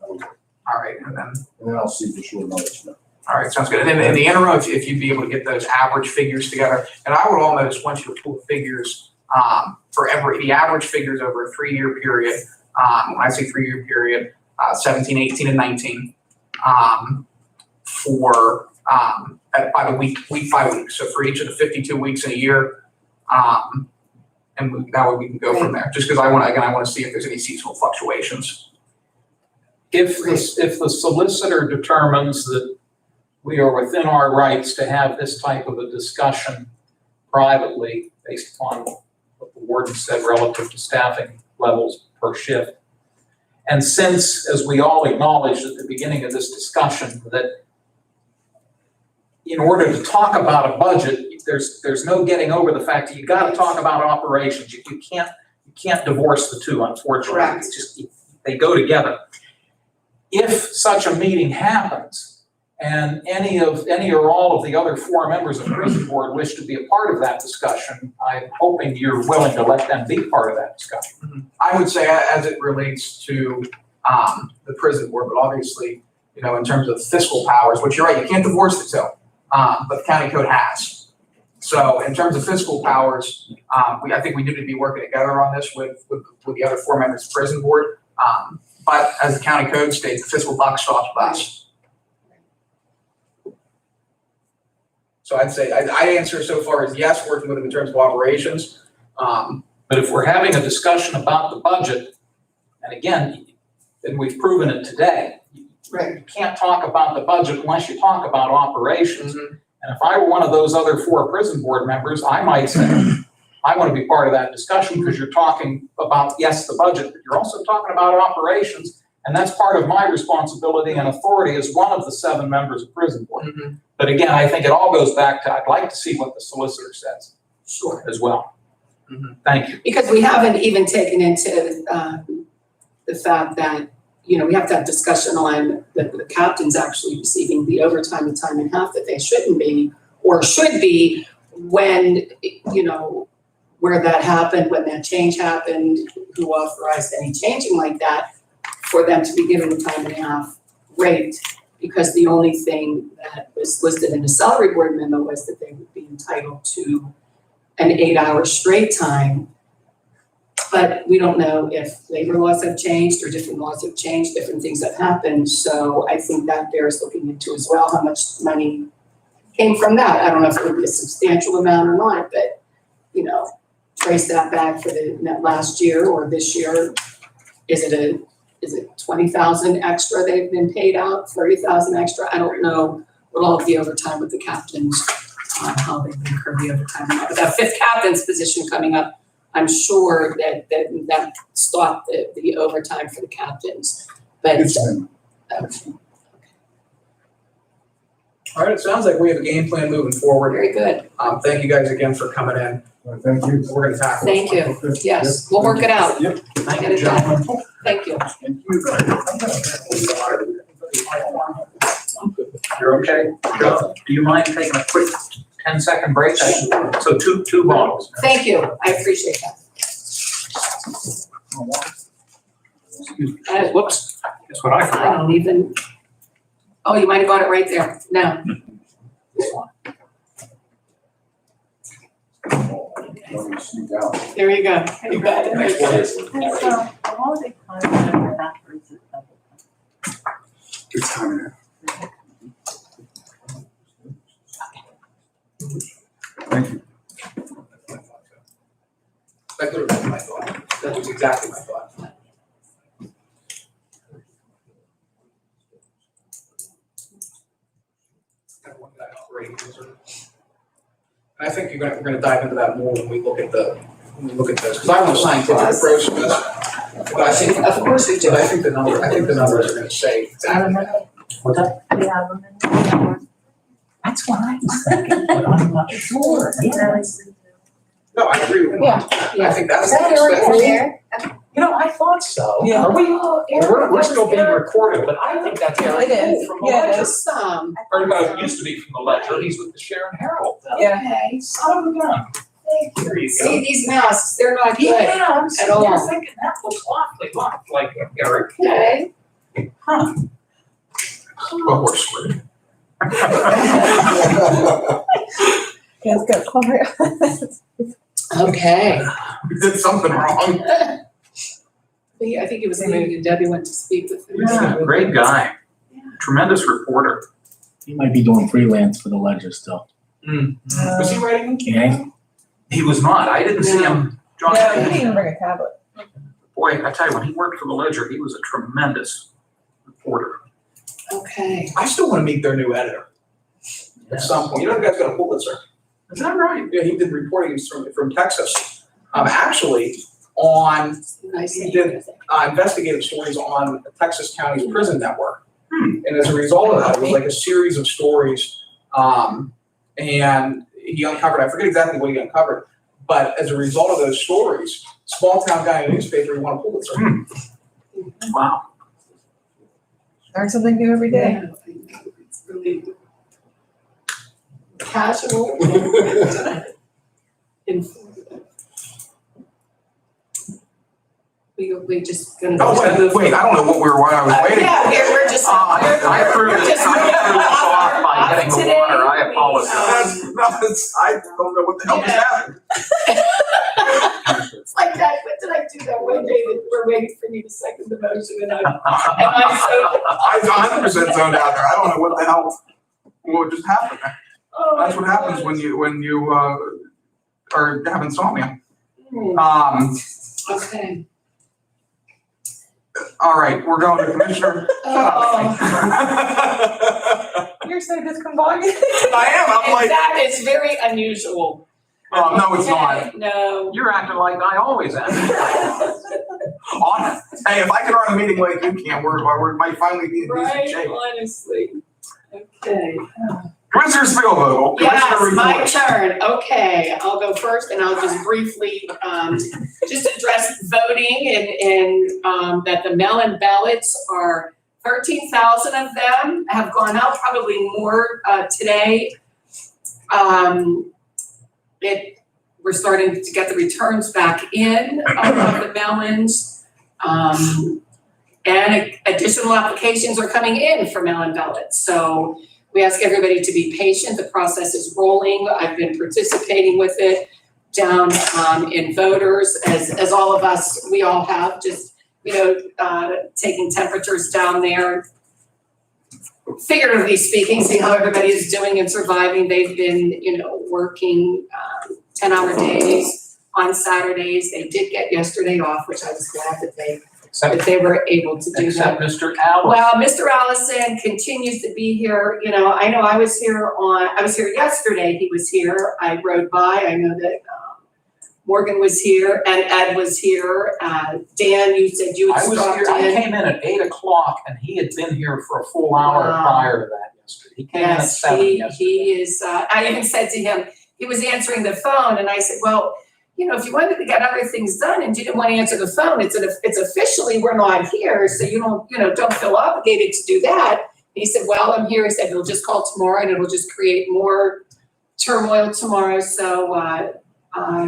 Okay. All right, and then, I'll see for sure, and I'll let you know. all right, sounds good. And then in the interim, if you'd be able to get those average figures together, and I would almost want you to pull figures for the average figures over a 3-year period. When I say 3-year period, 17, 18, and 19, by the week by week. So for each of the 52 weeks in a year, and that way we can go from there. Just because I want to see if there's any seasonal fluctuations. If the solicitor determines that we are within our rights to have this type of a discussion privately, based upon what the warden said relative to staffing levels per shift, and since, as we all acknowledged at the beginning of this discussion, that in order to talk about a budget, there's no getting over the fact that you got to talk about operations. You can't divorce the two, unfortunately. Correct. They go together. If such a meeting happens, and any or all of the other 4 members of the prison board wish to be a part of that discussion, I'm hoping you're willing to let them be part of that discussion. I would say as it relates to the prison board, but obviously, in terms of fiscal powers, which you're right, you can't divorce the two, but the county code has. So in terms of fiscal powers, I think we need to be working together on this with the other 4 members of the prison board. But as the county code states, the fiscal buck stops with us. So I'd say, I answer so far as yes, working with them in terms of operations. But if we're having a discussion about the budget, and again, and we've proven it today, Right. you can't talk about the budget unless you talk about operations. Mhm. And if I were one of those other 4 prison board members, I might say, I want to be part of that discussion because you're talking about, yes, the budget, but you're also talking about operations. And that's part of my responsibility and authority as one of the 7 members of prison board. Mhm. But again, I think it all goes back to, I'd like to see what the solicitor says Sure. as well. Mhm. Thank you. Because we haven't even taken into the fact that, we have to have discussion on the captains actually receiving the overtime and time and a half that they shouldn't be, or should be, when, where that happened, when that change happened, who authorized any changing like that, for them to be given the time and a half rate, because the only thing that was listed in the salary board memo was that they would be entitled to an 8-hour straight time. But we don't know if labor laws have changed or different laws have changed, different things have happened. So I think that bears looking into as well, how much money came from that. I don't know if it would be a substantial amount or not, but, trace that back for that last year or this year. Is it 20,000 extra they've been paid out, 30,000 extra? I don't know what all of the overtime with the captains, how they've incurred the overtime. But that 5th captain's position coming up, I'm sure that stopped the overtime for the captains. But All right, it sounds like we have a game plan moving forward. very good. Thank you guys again for coming in. Well, thank you. We're gonna tackle Thank this you. one. Yes, we'll work it out. Yep. Thank Get you, it done. gentlemen. Thank you. Thank you. You're okay? Joe, do you mind taking a quick 10-second break? So two bottles. Thank you. I appreciate that. Whoops, guess what I I forgot? don't even, oh, you might have got it right there. No. This one. Let me sneak out. There you go. You got it. Next one is. The holiday contract backwards is double. It's time now. Thank you. That could have been my thought. That was exactly my thought. Got one guy operating user. And I think we're gonna dive into that more when we look at this, because I want a scientific approach to this. But I think, Of course we do. but I think the numbers are gonna say exactly. What's that? Yeah, women. That's what I was thinking, but I'm not sure. No, I agree with you. Yeah. I think that's. There. I thought so. Yeah. Are we? We're still being recorded, but I think that's Eric It is. from the Yeah, it Ledger. is. Or used to be from the Ledger. He's with the Sharon Herald. Yeah. Okay. Son of a gun. There you See, go. these masks, they're not good. Yeah, I'm at sitting all. here thinking that looks awfully like Eric. Okay. Huh. Well, we're screwed. Yeah, it's got quiet. Okay. We did something wrong. I think it was maybe Debbie went to speak with him. Yeah, great guy. Yeah. Tremendous reporter. He might be doing freelance for the Ledger still. Was he writing? Yeah. He was not. I didn't see him. John, Yeah, he didn't even bring a tablet. boy, I tell you, when he worked for the Ledger, he was a tremendous reporter. Okay. I still want to meet their new editor at some point. You know, the guy's got a Pulitzer. Is that right? Yeah, he did reporting from Texas. Actually, on Nice. He did. Investigative stories on Texas County's prison network. And as a result of that, it was like a series of stories. And he uncovered, I forget exactly what he uncovered, but as a result of those stories, small town guy in a newspaper, he won a Pulitzer. Wow. Learn something new every day. Yeah, I know. It's really casual. Informative. We just gonna. Oh, wait, I don't know why I was waiting. Yeah, we're just. I threw we're just this off by hitting the today. water. I apologize. I don't know what the hell just happened. It's like that, what did I do that one day that we're waiting for me to second the motion and I'm so. I'm 100% zoned out there. I don't know what just happened. Oh my That's what happens gosh. when you are have insomnia. Okay. All right, we're going to Commissioner. Oh, You're so discombobulated. I am. I'm and like, that is very unusual. oh, no, it's not. Okay, no. You're acting like I always am. Hey, if I can run a meeting like you can, we might finally be in decent Right, shape. honestly. Okay. Commissioner Spielvogel, Commissioner Yes, my report. turn. Okay, I'll go first and I'll just briefly, just address voting and that the mail-in ballots are 13,000 of them have gone out, probably more today. we're starting to get the returns back in of the mail-ins. And additional applications are coming in for mail-in ballots. So we ask everybody to be patient. The process is rolling. I've been participating with it down in voters, as all of us, we all have, just, taking temperatures down there. Figuratively speaking, see how everybody is doing and surviving. They've been, working 10-hour days on Saturdays. They did get yesterday off, which I was glad that they were able to do that. Except Mr. Allison. Well, Mr. Allison continues to be here. I know I was here yesterday. He was here. I rode by. I know that Morgan was here and Ed was here. Dan, you said you had I was stopped here, I in. came in at 8 o'clock and he had been here for a full hour prior to that yesterday. He came in at 7 yesterday. He is, I even said to him, he was answering the phone and I said, well, if you wanted to get other things done and you didn't want to answer the phone, it's officially, we're not here, so you don't feel obligated to do that. And he said, well, I'm here. He said, he'll just call tomorrow and it'll just create more turmoil tomorrow. So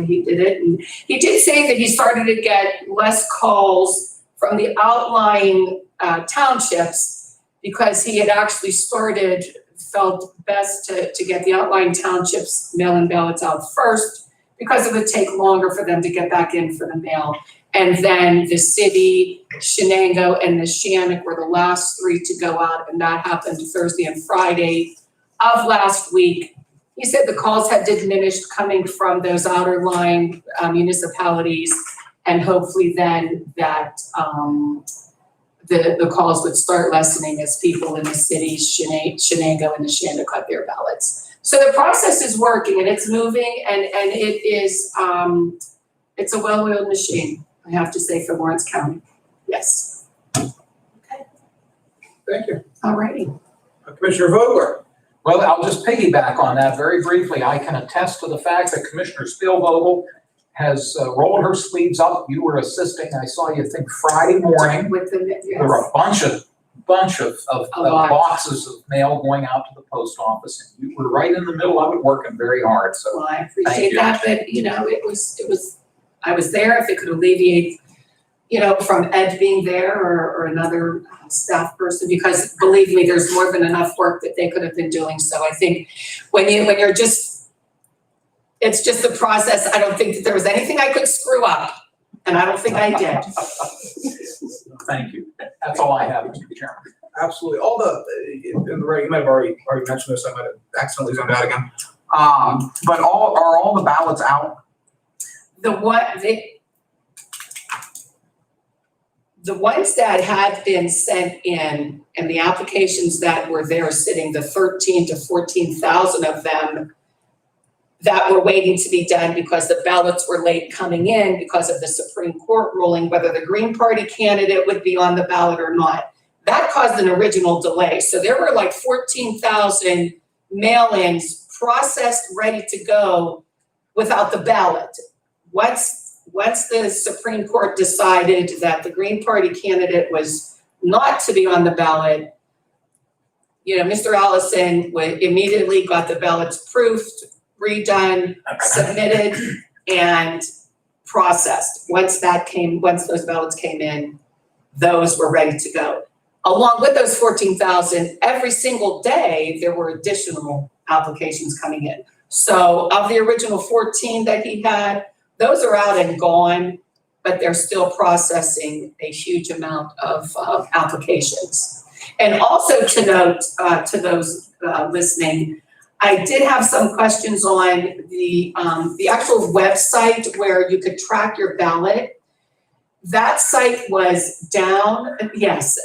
he did it. And he did say that he started to get less calls from the outlying townships because he had actually felt best to get the outlying townships mail-in ballots out first, because it would take longer for them to get back in for the mail. And then the city, Shenango, and the Shannock were the last 3 to go out, and that happened Thursday and Friday of last week. He said the calls had diminished coming from those outer line municipalities, and hopefully then that the calls would start lessening as people in the cities, Shenango and the Shannock cut their ballots. So the process is working and it's moving and it is, it's a well-oiled machine, I have to say, for Lawrence County. Yes. Thank you. All righty. Commissioner Vogler. Well, I'll just piggyback on that very briefly. I can attest to the fact that Commissioner Spielvogel has rolled her sleeves up. You were assisting, I saw you, I think, Friday morning. With the, yes. There were a bunch of boxes of mail going out to the post office, and you were right in the middle of it, working very hard, so. Well, I appreciate that, but I was there. If it could alleviate, from Ed being there or another staff person, because believe me, there's more than enough work that they could have been doing. So I think when you're just, it's just the process. I don't think that there was anything I could screw up, and I don't think I did. Thank you. That's all I have, Mr. Chairman. Absolutely. All you might have already mentioned this. I might have accidentally zoned out again. But are all the ballots out? The ones that had been sent in and the applications that were there sitting, the 13 to 14,000 of them that were waiting to be done because the ballots were late coming in because of the Supreme Court ruling whether the Green Party candidate would be on the ballot or not. That caused an original delay. So there were like 14,000 mail-ins processed, ready to go without the ballot. Once the Supreme Court decided that the Green Party candidate was not to be on the ballot, Mr. Allison immediately got the ballots proofed, redone, submitted, and processed. Once those ballots came in, those were ready to go. Along with those 14,000, every single day, there were additional applications coming in. So of the original 14 that he had, those are out and gone, but they're still processing a huge amount of applications. And also to note to those listening, I did have some questions on the actual website where you could track your ballot. That site was down. Yes,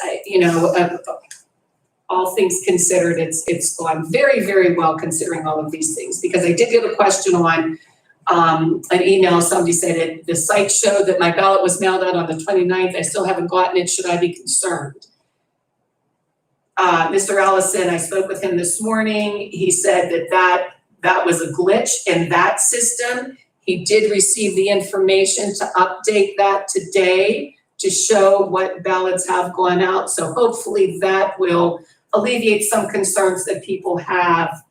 all things considered, it's gone very, very well considering all of these things, because I did get a question on an email. Somebody said that the site showed that my ballot was mailed out on the 29th. I still haven't gotten it. Should I be concerned? Mr. Allison, I spoke with him this morning. He said that was a glitch in that system. He did receive the information to update that today to show what ballots have gone out. So hopefully that will alleviate some concerns that people have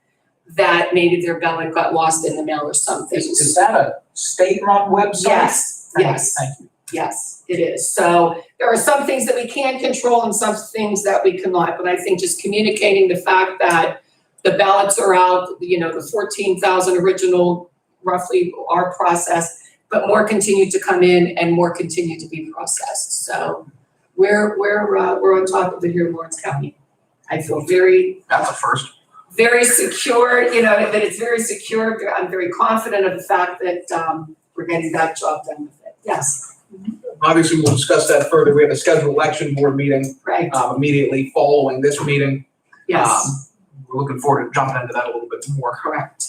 that maybe their ballot got lost in the mail or something. Is that a state-run website? Yes, Thank you, yes. Thank you. Yes, it is. So there are some things that we can control and some things that we cannot, but I think just communicating the fact that the ballots are out, the 14,000 original roughly are processed, but more continue to come in and more continue to be processed. So we're on top of it here in Lawrence County. I feel That's a first. very secure, that it's very secure. I'm very confident of the fact that we're getting that job done with it. Yes. Obviously, we'll discuss that further. We have a scheduled election board meeting Right. immediately following this meeting. Yes. We're looking forward to jumping into that a little bit more. Correct.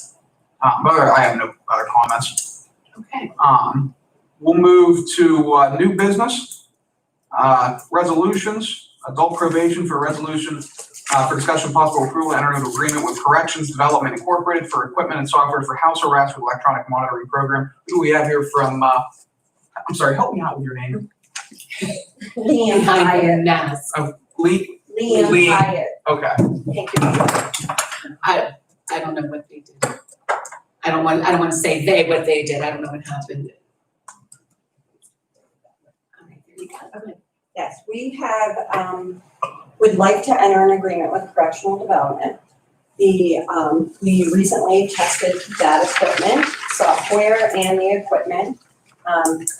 But I have no other comments. Okay. We'll move to new business, resolutions, adult probation for resolution for discussion possible approval, enter into agreement with Corrections Development Incorporated for equipment and software for house arrest with electronic monitoring program. Who do we have here from, I'm sorry, help me out with your name. Liam Hyatt. Lee? Liam Hyatt. Okay. Thank you. I don't know what they did. I don't want to say what they did. I don't know what happened. All right, there you go. Yes, we have, would like to enter an agreement with Correctional Development. We recently tested that equipment, software and the equipment.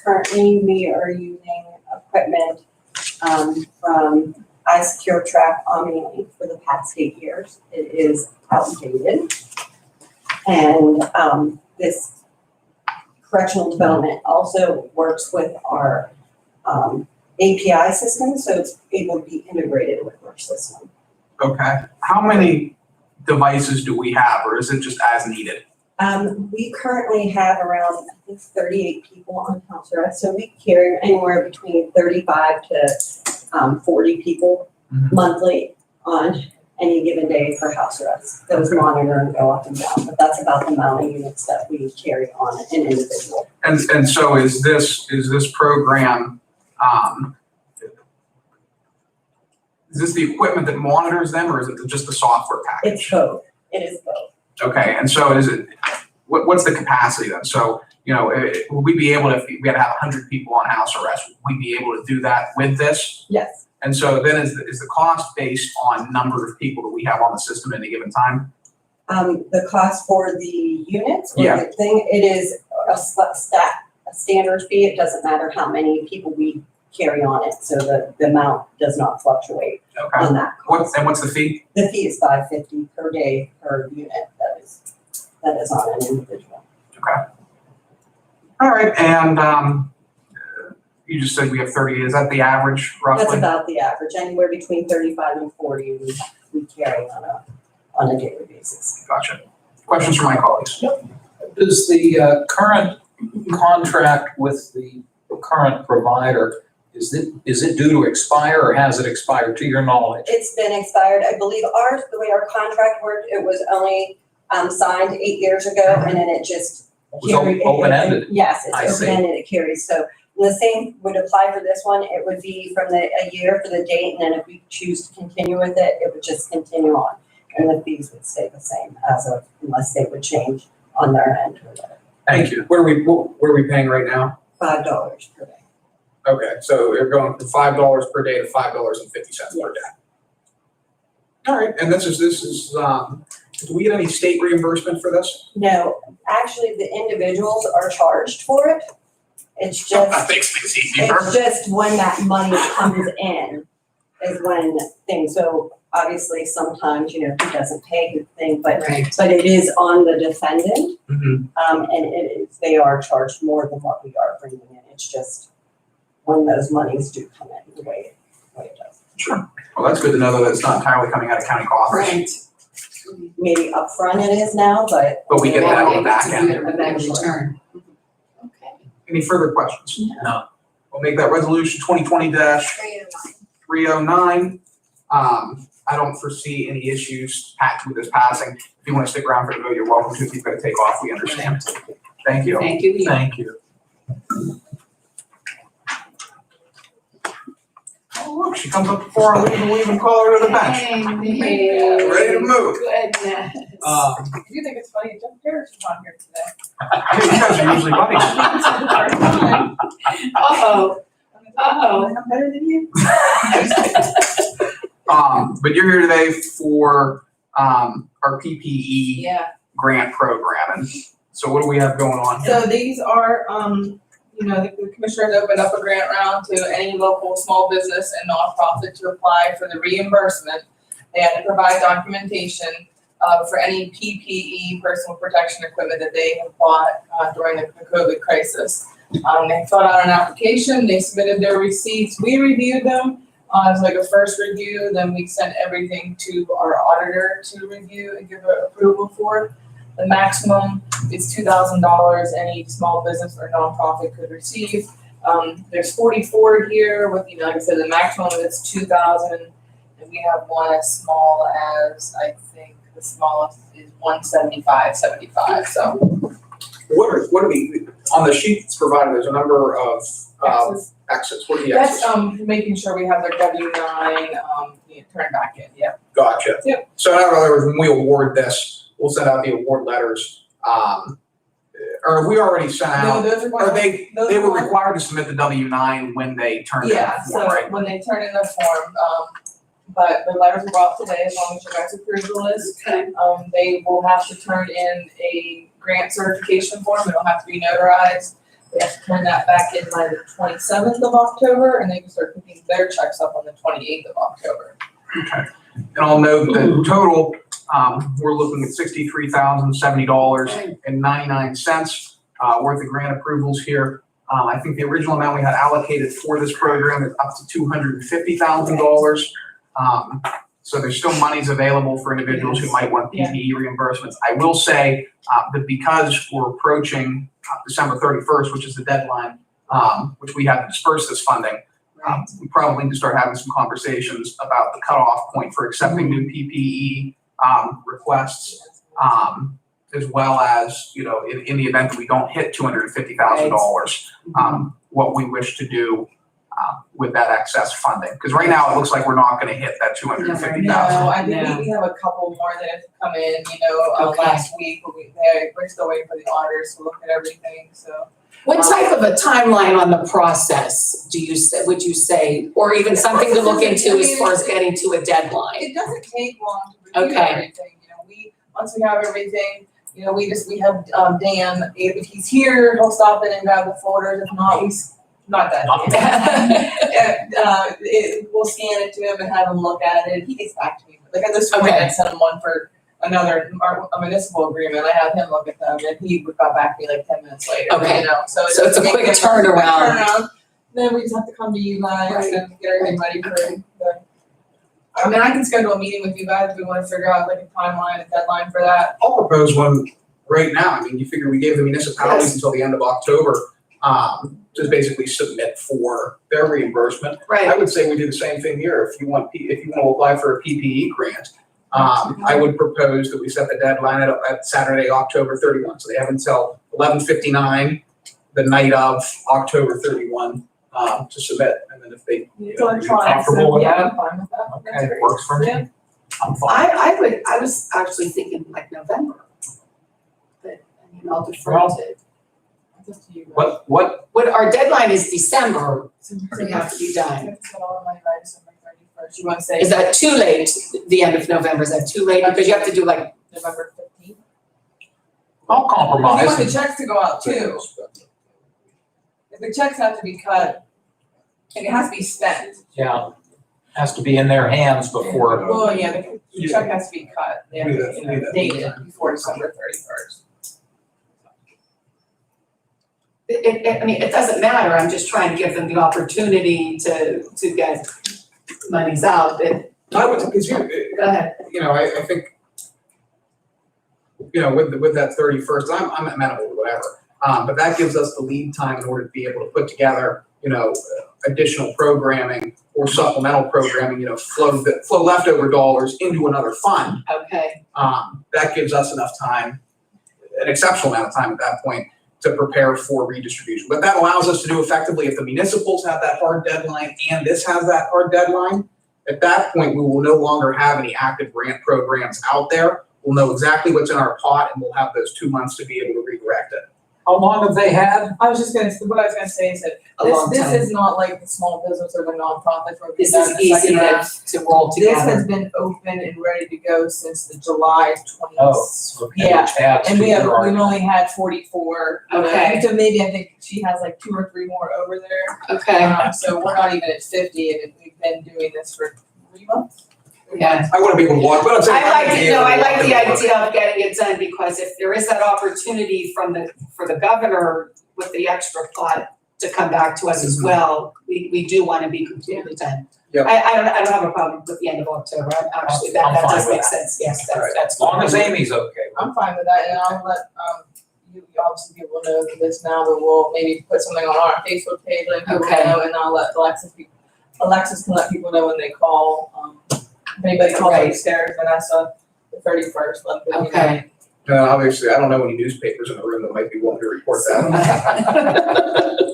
Currently, we are using equipment from iSecure Track Omni for the past 8 years. It is outdated. And this Correctional Development also works with our API system, so it's able to be integrated with our system. Okay. How many devices do we have, or is it just as needed? We currently have around, I think, 38 people on house arrest, so we carry anywhere between 35 to 40 people monthly on any given day for house arrest. Those monitor and go up and down, but that's about the amount of units that we carry on an individual. And so is this program, is this the equipment that monitors them, or is it just the software package? It's both. It is both. Okay, and so is it, what's the capacity then? So, will we be able to, if we had to have 100 people on house arrest, would we be able to do that with this? Yes. And so then is the cost based on number of people that we have on the system at any given time? The cost for the units or Yeah. the thing, it is a standard fee. It doesn't matter how many people we carry on it, so the amount does not fluctuate Okay. on that cost. What's the fee? The fee is $5.50 per day per unit that is on an individual. Okay. All right, and you just said we have 30. Is that the average roughly? That's about the average, anywhere between 35 and 40 we carry on a daily basis. Gotcha. Questions from my colleagues? Does the current contract with the current provider, is it due to expire or has it expired to your knowledge? It's been expired. I believe the way our contract worked, it was only signed 8 years ago, and then it just It was carried. open-ended? Yes, I it's see. open-ended, it carries. So the same would apply for this one. It would be from a year for the date, and then if we choose to continue with it, it would just continue on. And the fees would stay the same unless they would change on their end or whatever. Thank you. What are we paying right now? $5 per day. Okay, so we're going from $5 per day to $5.50 per day. All right, and this is, do we get any state reimbursement for this? No, actually, the individuals are charged for it. It's That just, makes things easier. it's just when that money comes in is when things, so obviously sometimes, he doesn't pay the thing, but it is on the defendant. Mhm. And they are charged more than what we are bringing in. It's just when those monies do come in, the way it does. Sure. Well, that's good to know that it's not entirely coming out of county coffers. Right. Maybe upfront it is now, but. But we get that on the back To end. do it back return. Okay. Any further questions? No. We'll make that resolution 2020-309. I don't foresee any issues with this passing. If you want to stick around for the vote, you're welcome to. If you've got to take off, we understand. Thank you. Thank you. Thank you. Oh, look, she comes up before I leave and we even call her to the bench. Hey, Ready to move. Goodness. Do you think it's funny? Jeff Harris is on here today. I think you guys are usually buddies. Uh-oh. Uh-oh. I'm better than you. But you're here today for our PPE Yeah. grant program. And so what do we have going on here? So these are, the commissioners opened up a grant round to any local small business and nonprofit to apply for the reimbursement. They had to provide documentation for any PPE, personal protection equipment that they have bought during the COVID crisis. They filled out an application, they submitted their receipts, we reviewed them as like a first review, then we sent everything to our auditor to review and give approval for. The maximum is $2,000 any small business or nonprofit could receive. There's 44 here with, like I said, the maximum is 2,000, and we have one as small as, I think the smallest is 175.75, so. What are we, on the sheet that's provided, there's a number of exits. What are the exits? That's, making sure we have their W-9, turn back in, yeah. Gotcha. Yep. So in other words, when we award this, we'll send out the award letters. Or have we already sent No, out, those are. or they were ones- required to submit the W-9 when they turned in Yeah, the form, so right? when they turn in the form, but the letters were brought today, as long as you guys approve the list. Okay. They will have to turn in a grant certification form, it'll have to be notarized. They have to turn that back in by the 27th of October, and they can start picking their checks up on the 28th of October. Okay. And I'll note that total, we're looking at $63,070.99 worth of grant approvals here. I think the original amount we had allocated for this program is up to $250,000. So there's still monies available for individuals who might want PPE reimbursements. I will say that because we're approaching December 31st, which is the deadline, which we have to disperse this funding, we probably need to start having some conversations about the cutoff point for accepting new PPE requests, as well as, in the event that we don't hit $250,000, what we wish to do with that excess funding. Because right now it looks like we're not going to hit that $250,000. No, I think we have a couple more that have come in, Okay. last week, but we're still waiting for the auditors to look at everything, so. What type of a timeline on the process would you say, or even something to look into as far as getting to a deadline? It doesn't take long to review Okay. everything, once we have everything, we have Dan, if he's here, he'll stop in and grab the folders, if not, not that Dan. We'll scan it to him and have him look at it, he gets back to me, like at this point, Okay. I sent him one for a municipal agreement, I had him look at them, and he got back to me like 10 minutes later, Okay. so. So it's a quick turnaround. Then we just have to come to you guys Right. and get everything ready for the, I mean, I can schedule a meeting with you guys if we wanna figure out like a timeline, a deadline for that. I'll propose one right now. I mean, you figure we gave the municipalities Yes. until the end of October to basically submit for their reimbursement. I Right, would say we do the same thing here. If you want to apply for a PPE grant, I would propose that we set the deadline at Saturday, October 31. So they have until 11:59, the night of October 31, to submit. And then if they, It's you're electronic, comfortable so with yeah, that? I'm fine with that. That's Okay, great. works for me. Yeah. I'm fine. I was actually thinking like November. But, I'll defer Well, to, It's up to you guys. what our deadline is December, So we have to be I done. have to set all of my by December 31st. You wanna say Is that too late, the end of November, is that too late? Because you have to do like, November 15th? I'll You compromise. want the checks to go out too. If the checks have to be cut, and it has to be spent. Yeah, has to be in their hands before. Well, yeah, the check has to be cut, they have Do to, that, do that. dated before December 31st. it doesn't matter, I'm just trying to give them the opportunity to get monies out, I would, because go ahead. I think, with that 31st, I'm amenable to whatever. But that gives us the lead time in order to be able to put together, additional programming or supplemental programming, flow leftover dollars into another fund. Okay, That gives us enough time, an exceptional amount of time at that point, to prepare for redistribution. But that allows us to do effectively, if the municipals have that hard deadline and this has that hard deadline, at that point, we will no longer have any active grant programs out there. we'll know exactly what's in our pot, and we'll have those 2 months to be able to redirect it. How long have they had? I was just gonna, what I was gonna say is that A long this time. is not like the small business or the nonprofit where we've This done is the second easy round. to roll This has together. been open and ready to go since the July 20th. Oh, okay. Yeah, Which adds and to we've your argument. only had 44. Okay. So maybe I think she has like 2 or 3 more over there. Okay, So we're not even at 50 and we've been doing this for 3 months. yeah. I want to be able to walk, but I'm saying. I like the idea of getting it done, because if there is that opportunity for the governor with the extra pot to come back to us as well, we do want to be completely done. Yep. I don't have a problem with the end of October, actually, I'm that fine does with make that. sense, yes, Right. that's. As long as Amy's okay. I'm fine with that, and I'll let, you obviously people know this now, but we'll maybe put something on our Facebook page, let people Okay. know, and I'll let Alexis can let people know when they call, if anybody calls Right. upstairs, Vanessa, the 31st, let them know. Okay. Obviously, I don't know any newspapers in the room that might be willing to report that.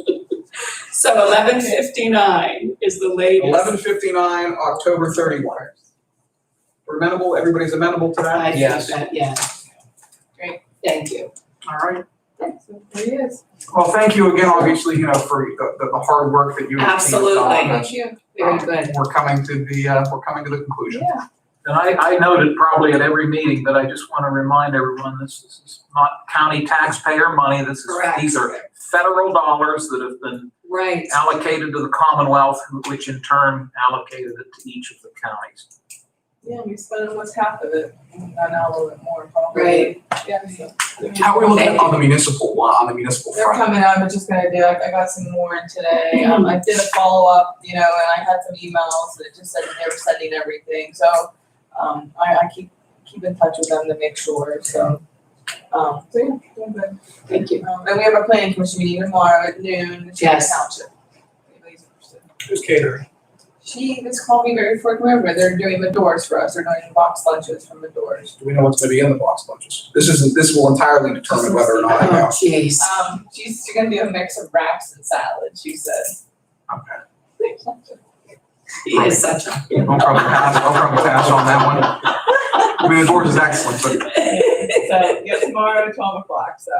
So 11:59 is the latest. 11:59, October 31. We're amenable, everybody's amenable to that? I think Yes. that, yeah. Great. Thank you. All right. So there he is. Well, thank you again, obviously, for the hard work that you and the team have Absolutely. done. Thank you. Very good. We're coming to the conclusion. Yeah. And I noted probably at every meeting, but I just want to remind everyone, this is not county taxpayer money. Correct. These are federal dollars that have been Right. allocated to the Commonwealth, which in turn allocated it to each of the counties. Yeah, we spent almost half of it, and now a little bit more probably. Right. Yeah, so. How are we looking Thank on the municipal They're front? coming out, I'm just gonna do, I got some more in today, I did a follow-up, and I had some emails that just said that they were sending everything, so, I keep in touch with them to make sure, so. So yeah, doing good. Thank you. And we have a planning commission meeting tomorrow at noon, in Yes. Township. Anybody's interested. Who's catering? She just called me right before I came over, they're doing the doors for us, they're doing box lunches from the doors. Do we know what's gonna be in the box lunches? This will entirely determine whether or not I Oh, go. jeez. She's gonna do a mix of wraps and salad, she said. Okay. He is such a. I'll probably pass on that one. I mean, the doors is excellent, but So, yeah, tomorrow, 12 o'clock, so.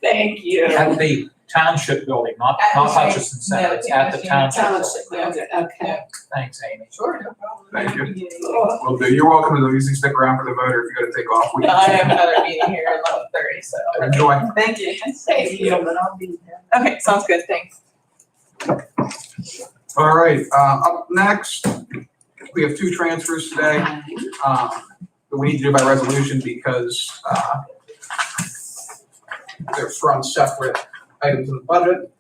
Thank you. At the township building, not At the Hutchison no, Center, it's at the township. Township, okay. Thanks, Amy. Sure, no problem. Thank you. well, you're welcome to usually stick around for the vote, or if you gotta take off. we can- I have another meeting here at 11:30, so. Enjoy. Thank you. Thank you. But I'll be there. Okay, sounds good, thanks. All right, up next, we have 2 transfers today. That we need to do by resolution because, they're from separate items in the budget.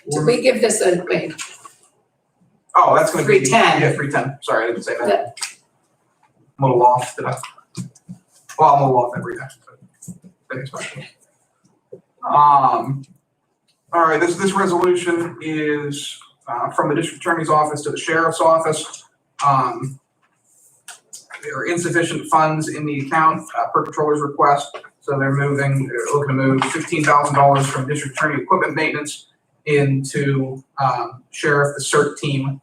Did we give this a, wait, Oh, that's gonna be. 310. Yeah, 310, sorry, I didn't say that. I'm a little off, did I? Well, I'm a little off every day, but thanks, Mike. All right, this resolution is, from the district attorney's office to the sheriff's office. There are insufficient funds in the account, per controller's request, so they're looking to move $15,000 from district attorney equipment maintenance into, sheriff, the CERT team,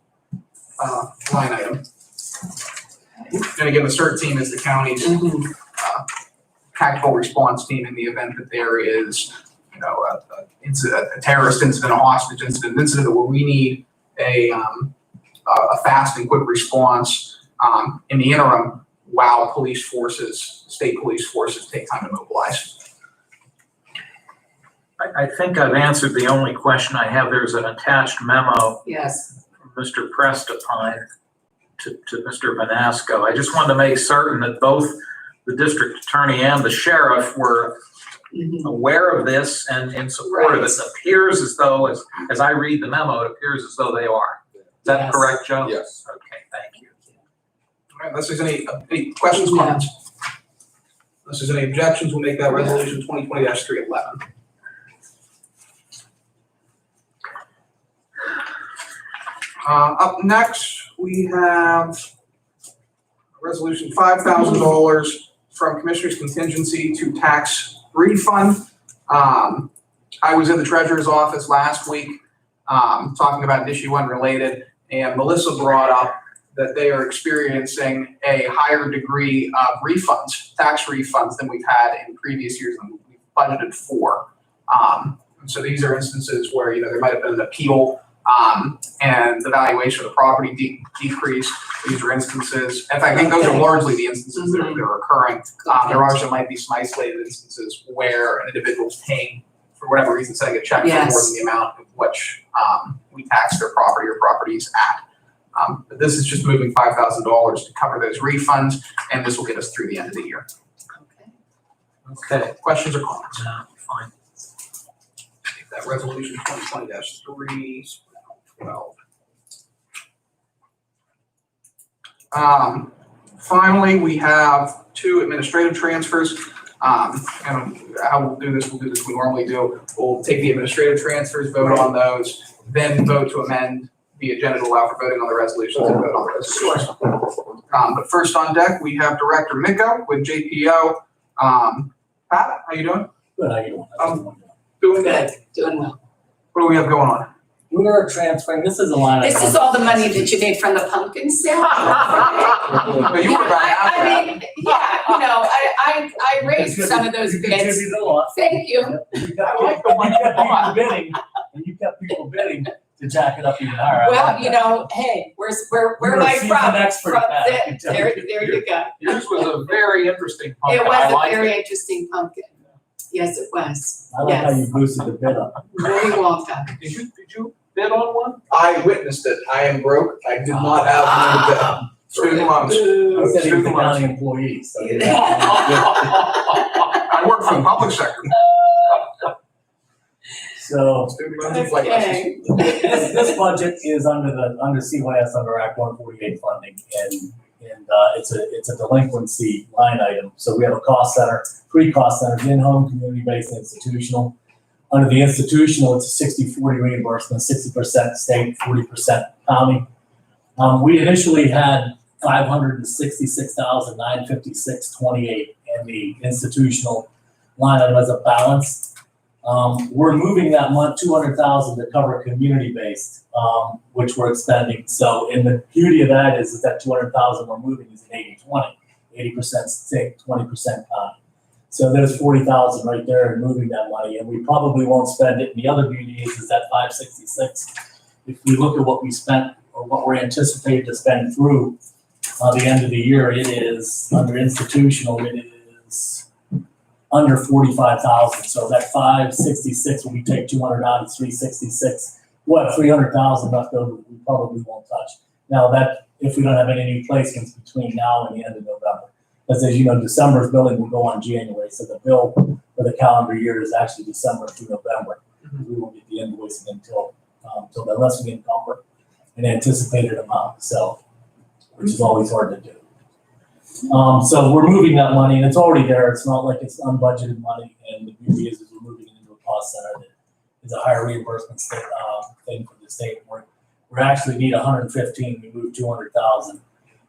line item. And again, the CERT team is the county's, tactical response team in the event that there is, a terrorist incident, a hostage incident where we need a fast and quick response in the interim while state police forces take time to mobilize. I think I've answered the only question I have. There's an attached memo yes. from Mr. Prestapine to Mr. Vanasco. I just wanted to make certain that both the district attorney and the sheriff were aware of this and in support of it. It appears as though, as I read the memo, it appears as though they are. Is that Yes. correct, Joe? Yes. Okay, thank you. All right, unless there's any questions, comments? Unless there's any objections, we'll make that resolution 2020-311. Up next, we have resolution $5,000 from Commissioner's Contingency to tax refund. I was in the treasurer's office last week, talking about an issue unrelated, and Melissa brought up that they are experiencing a higher degree of refunds, tax refunds than we've had in previous years and we've budgeted for. And so these are instances where, there might have been an appeal and the valuation of the property decreased. These are instances, in fact, I think those are largely the instances that are occurring. There also might be some isolated instances where an individual is paying, for whatever reason, sending a check for more than the amount of which we tax their property or properties at. But this is just moving $5,000 to cover those refunds, and this will get us through the end of the year. Okay, questions or comments? No, fine. Take that resolution 2020-3, 12. Finally, we have 2 administrative transfers. And how we'll do this we normally do. We'll take the administrative transfers, vote on those, then vote to amend the agenda to allow for voting on the resolutions and vote on the resolutions. But first on deck, we have Director Miko with JPO. Pat, how you doing? Good, how you doing? Doing Good, doing well. What do we have going on? We're transferring, this is a line. This is all the money that you made from the pumpkin sale? But you were about half I that. mean, I raised some of those You bids. contributed a lot. Thank you. You kept people bidding, and you kept people bidding to jack it up even higher. Well, hey, where You're am a I seasoned from? expert at that, I can tell There you. you go. Yours was a very interesting pumpkin. It was I a liked very it. interesting pumpkin. Yes, it was. I like how Yes. you boosted the bid up. Very welcome. Did you bid on one? I witnessed it. I am broke. I did not have money to. Student loans. I said he was a Student loans. county employee, so. I work for the public sector. So, Student loans and flight Okay. lessons. this budget is under CYS, under Act 148 funding, and it's a delinquency line item. So we have a cost center, 3 cost centers, in-home, community-based, institutional. Under the institutional, it's a 60-40 reimbursement, 60% state, 40% county. We initially had $566,956.28 in the institutional line item as a balance. We're moving that month $200,000 to cover community-based, which we're expending. So, and the beauty of that is that $200,000 we're moving is an 80-20, 80% state, 20% county. So there's $40,000 right there in moving that money, and we probably won't spend it. And the other beauty is that 566. If we look at what we spent or what we're anticipated to spend through the end of the year, it is under institutional. It is under 45,000. So that 566, when we take 200 out, it's 366. We'll have 300,000 left over. We probably won't touch. Now that if we don't have any new placements between now and the end of November. Because as you know, December's billing will go on January, so the bill for the calendar year is actually December through November. We won't get the invoicing until then, unless we encumber an anticipated amount, so, which is always hard to do. So we're moving that money, and it's already there. It's not like it's unbudgeted money, and the beauty is we're moving it into a cost center that is a higher reimbursement state, thing for the state. We actually need 115, we moved 200,000.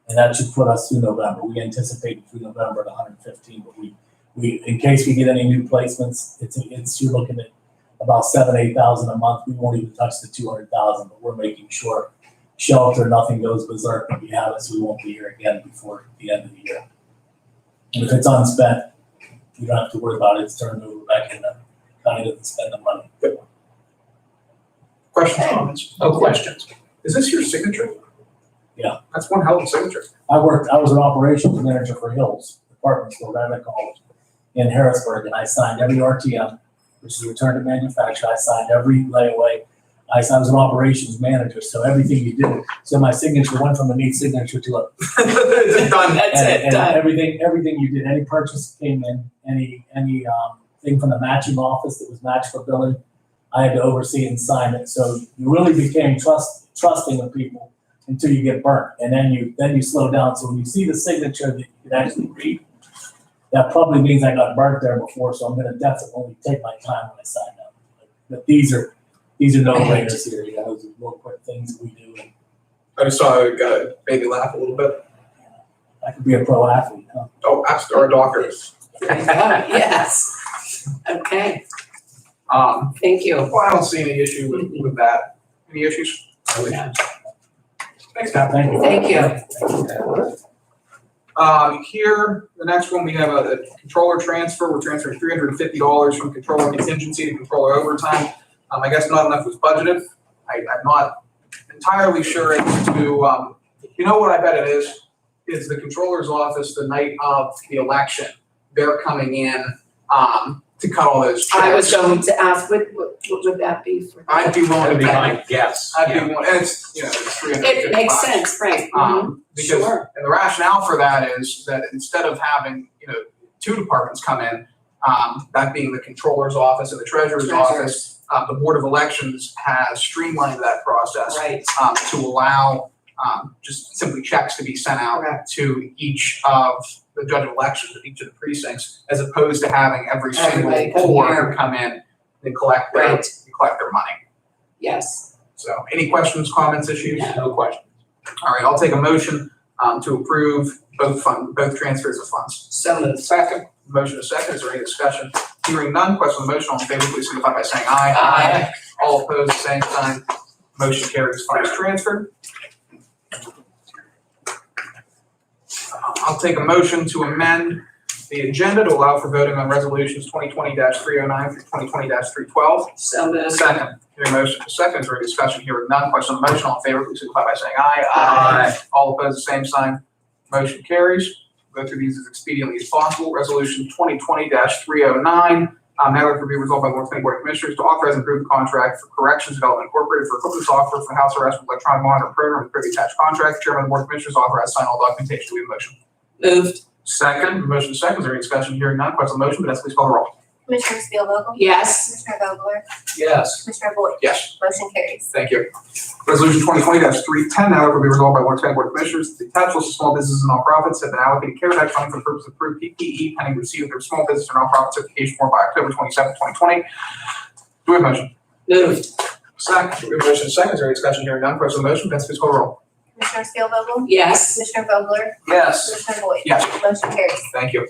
And that should put us through November. We anticipated through November at 115, but we in case we get any new placements, it's you're looking at about 7,000-8,000 a month. We won't even touch the 200,000, but we're making sure shelter, nothing goes berserk when we have it, so we won't be here again before the end of the year. And if it's unspent, you don't have to worry about it. It's turned over back in the county doesn't spend the money. Questions, comments? No questions. Is this your signature? Yeah. That's one hell of a signature. I was an operations manager for Hills Department Store at a college in Harrisburg, and I signed every RTM, which is return to manufacture. I signed every layaway. I was an operations manager, so everything you did. So my signature went from a neat signature to a It's done. and everything you did, any purchase came in, any thing from the matching office that was matched for billing, I had to oversee and sign it. So you really became trusting of people until you get burnt, and then you slow down. So when you see the signature that you can actually read, that probably means I got burnt there before. So I'm going to definitely take my time when I sign up. But these are no-brainers here. You know, those are real quick things we do. And I just saw it made me laugh a little bit. I could be a pro athlete, huh? Oh, or a doctor. Yes. Okay, thank you. Well, I don't see any issue with that. Any issues? Yeah. Thanks, Scott. Thank you. Thank you. Here, the next one, we have a controller transfer. We're transferring $350 from controller contingency to controller overtime. I guess not enough was budgeted. I'm not entirely sure as to, you know what I bet it is the controller's office the night of the election. They're coming in, to cut all those checks. I was going to ask, what would that be for? I'd be willing That'd to be bet. my guess. I'd be willing, and it's, it's $355. It makes sense, right? Because, Sure. and the rationale for that is that instead of having, two departments come in, that being the controller's office and the treasurer's office, the Board of Elections has streamlined that process Right. to allow just simply checks to be sent out Correct. to each of the judge of elections at each of the precincts, as opposed to having every single Everybody come board here. come in and collect their money. Yes. So any questions, comments, issues? No. No questions. All right, I'll take a motion to approve both transfers of funds. So moved. Second. Motion is second. Is there any discussion? Hearing none, question on the motion, all in favor, please signify by saying aye. Aye. All opposed, same sign. Motion carries, funds transferred. I'll take a motion to amend the agenda to allow for voting on resolutions 2020-309 through 2020-312. So moved. Second. Hearing motion is second. Is there any discussion? Hearing none, question on the motion, all in favor, please signify by saying aye. Aye. All opposed, the same sign. Motion carries. Go through these as expediently as possible. Resolution 2020-309. Now therefore be resolved by the Lawrence County Board of Commissioners to authorize and approve the contract for Corrections Development Incorporated for equipment software for house arrest with electronic monitoring program with privy attached contract. Chairman of the Board of Commissioners authorized to sign all documentation. Do we have a motion? Moved. Second. Motion is second. Is there any discussion? Hearing none. Question on the motion. Vanessa, please call the roll. Commissioner Spielvogel? Yes. Commissioner Vogler? Yes. Commissioner Boyd? Yes. Motion carries. Thank you. Resolution 2020-310, now therefore be resolved by Lawrence County Board of Commissioners. The attached list of small businesses and nonprofits have been allocated CARES Act funding for the purpose of approved PPE pending receipt of their small business or nonprofit certification form by October 27, 2020. Do we have a motion? Moved. Second. We have a motion and second. Is there any discussion? Hearing none. Question on the motion. Vanessa, please call the roll. Commissioner Spielvogel? Yes. Commissioner Vogler? Yes. Commissioner Boyd? Yes. Motion carries. Thank you.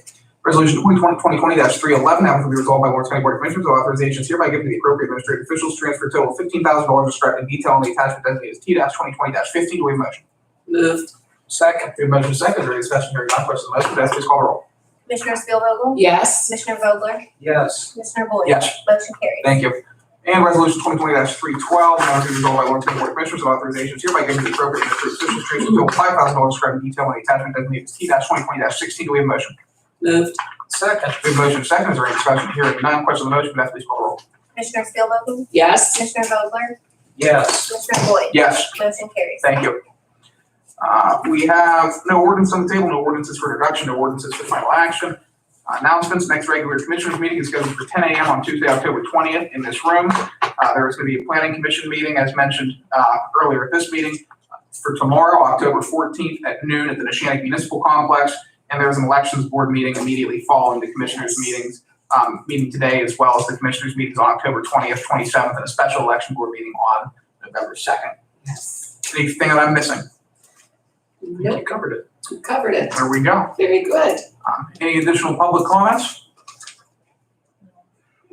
Resolution 2020-311, now therefore be resolved by Lawrence County Board of Commissioners. Authorization is hereby given to the appropriate administrative officials. Transfer total $15,000 described in detail on the attachment designated as T-2020-15. Do we have a motion? Moved. Second. We have a motion second. Is there any discussion? Hearing none. Question on the motion. Vanessa, please call the roll. Commissioner Spielvogel? Yes. Commissioner Vogler? Yes. Commissioner Boyd? Yes. Motion carries. Thank you. And resolution 2020-312, now to be resolved by Lawrence County Board of Commissioners. Authorization is hereby given to the appropriate administrative officials. Transfer total $5,000 described in detail on the attachment designated as T-2020-16. Do we have a motion? Moved. Second. We have a motion second. Is there any discussion? Hearing none. Question on the motion. Vanessa, please call the roll. Commissioner Spielvogel? Yes. Commissioner Vogler? Yes. Commissioner Boyd? Yes. Motion carries. Thank you. We have no ordinance on the table, no ordinances for introduction, no ordinances for final action. Announcements, next regular commissioners meeting is scheduled for 10 a.m. on Tuesday, October 20th in this room. There is going to be a planning commission meeting, as mentioned earlier at this meeting, for tomorrow, October 14th at noon at the Neshannock Municipal Complex. And there's an elections board meeting immediately following the commissioners meetings, meeting today, as well as the commissioners meetings on October 20th, 27th, and a special election board meeting on November 2nd. Yes. Anything that I'm missing? Nope. You covered it. We covered it. There we go. Very good. Any additional public comments?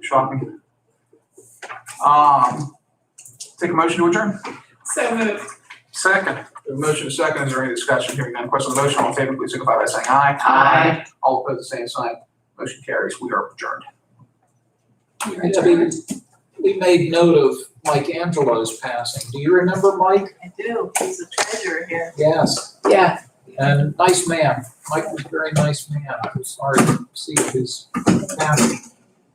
Shocking. Take a motion to adjourn. So moved. Second. We have a motion to second. Is there any discussion? Hearing none. Question on the motion. All in favor, please signify by saying aye. Aye. All opposed, the same sign. Motion carries. We are adjourned. We made note of Mike Angelo's passing. Do you remember Mike? I do. He's a treasurer here. Yes. Yeah. And nice man. Mike was a very nice man. I was sorry to see his passing.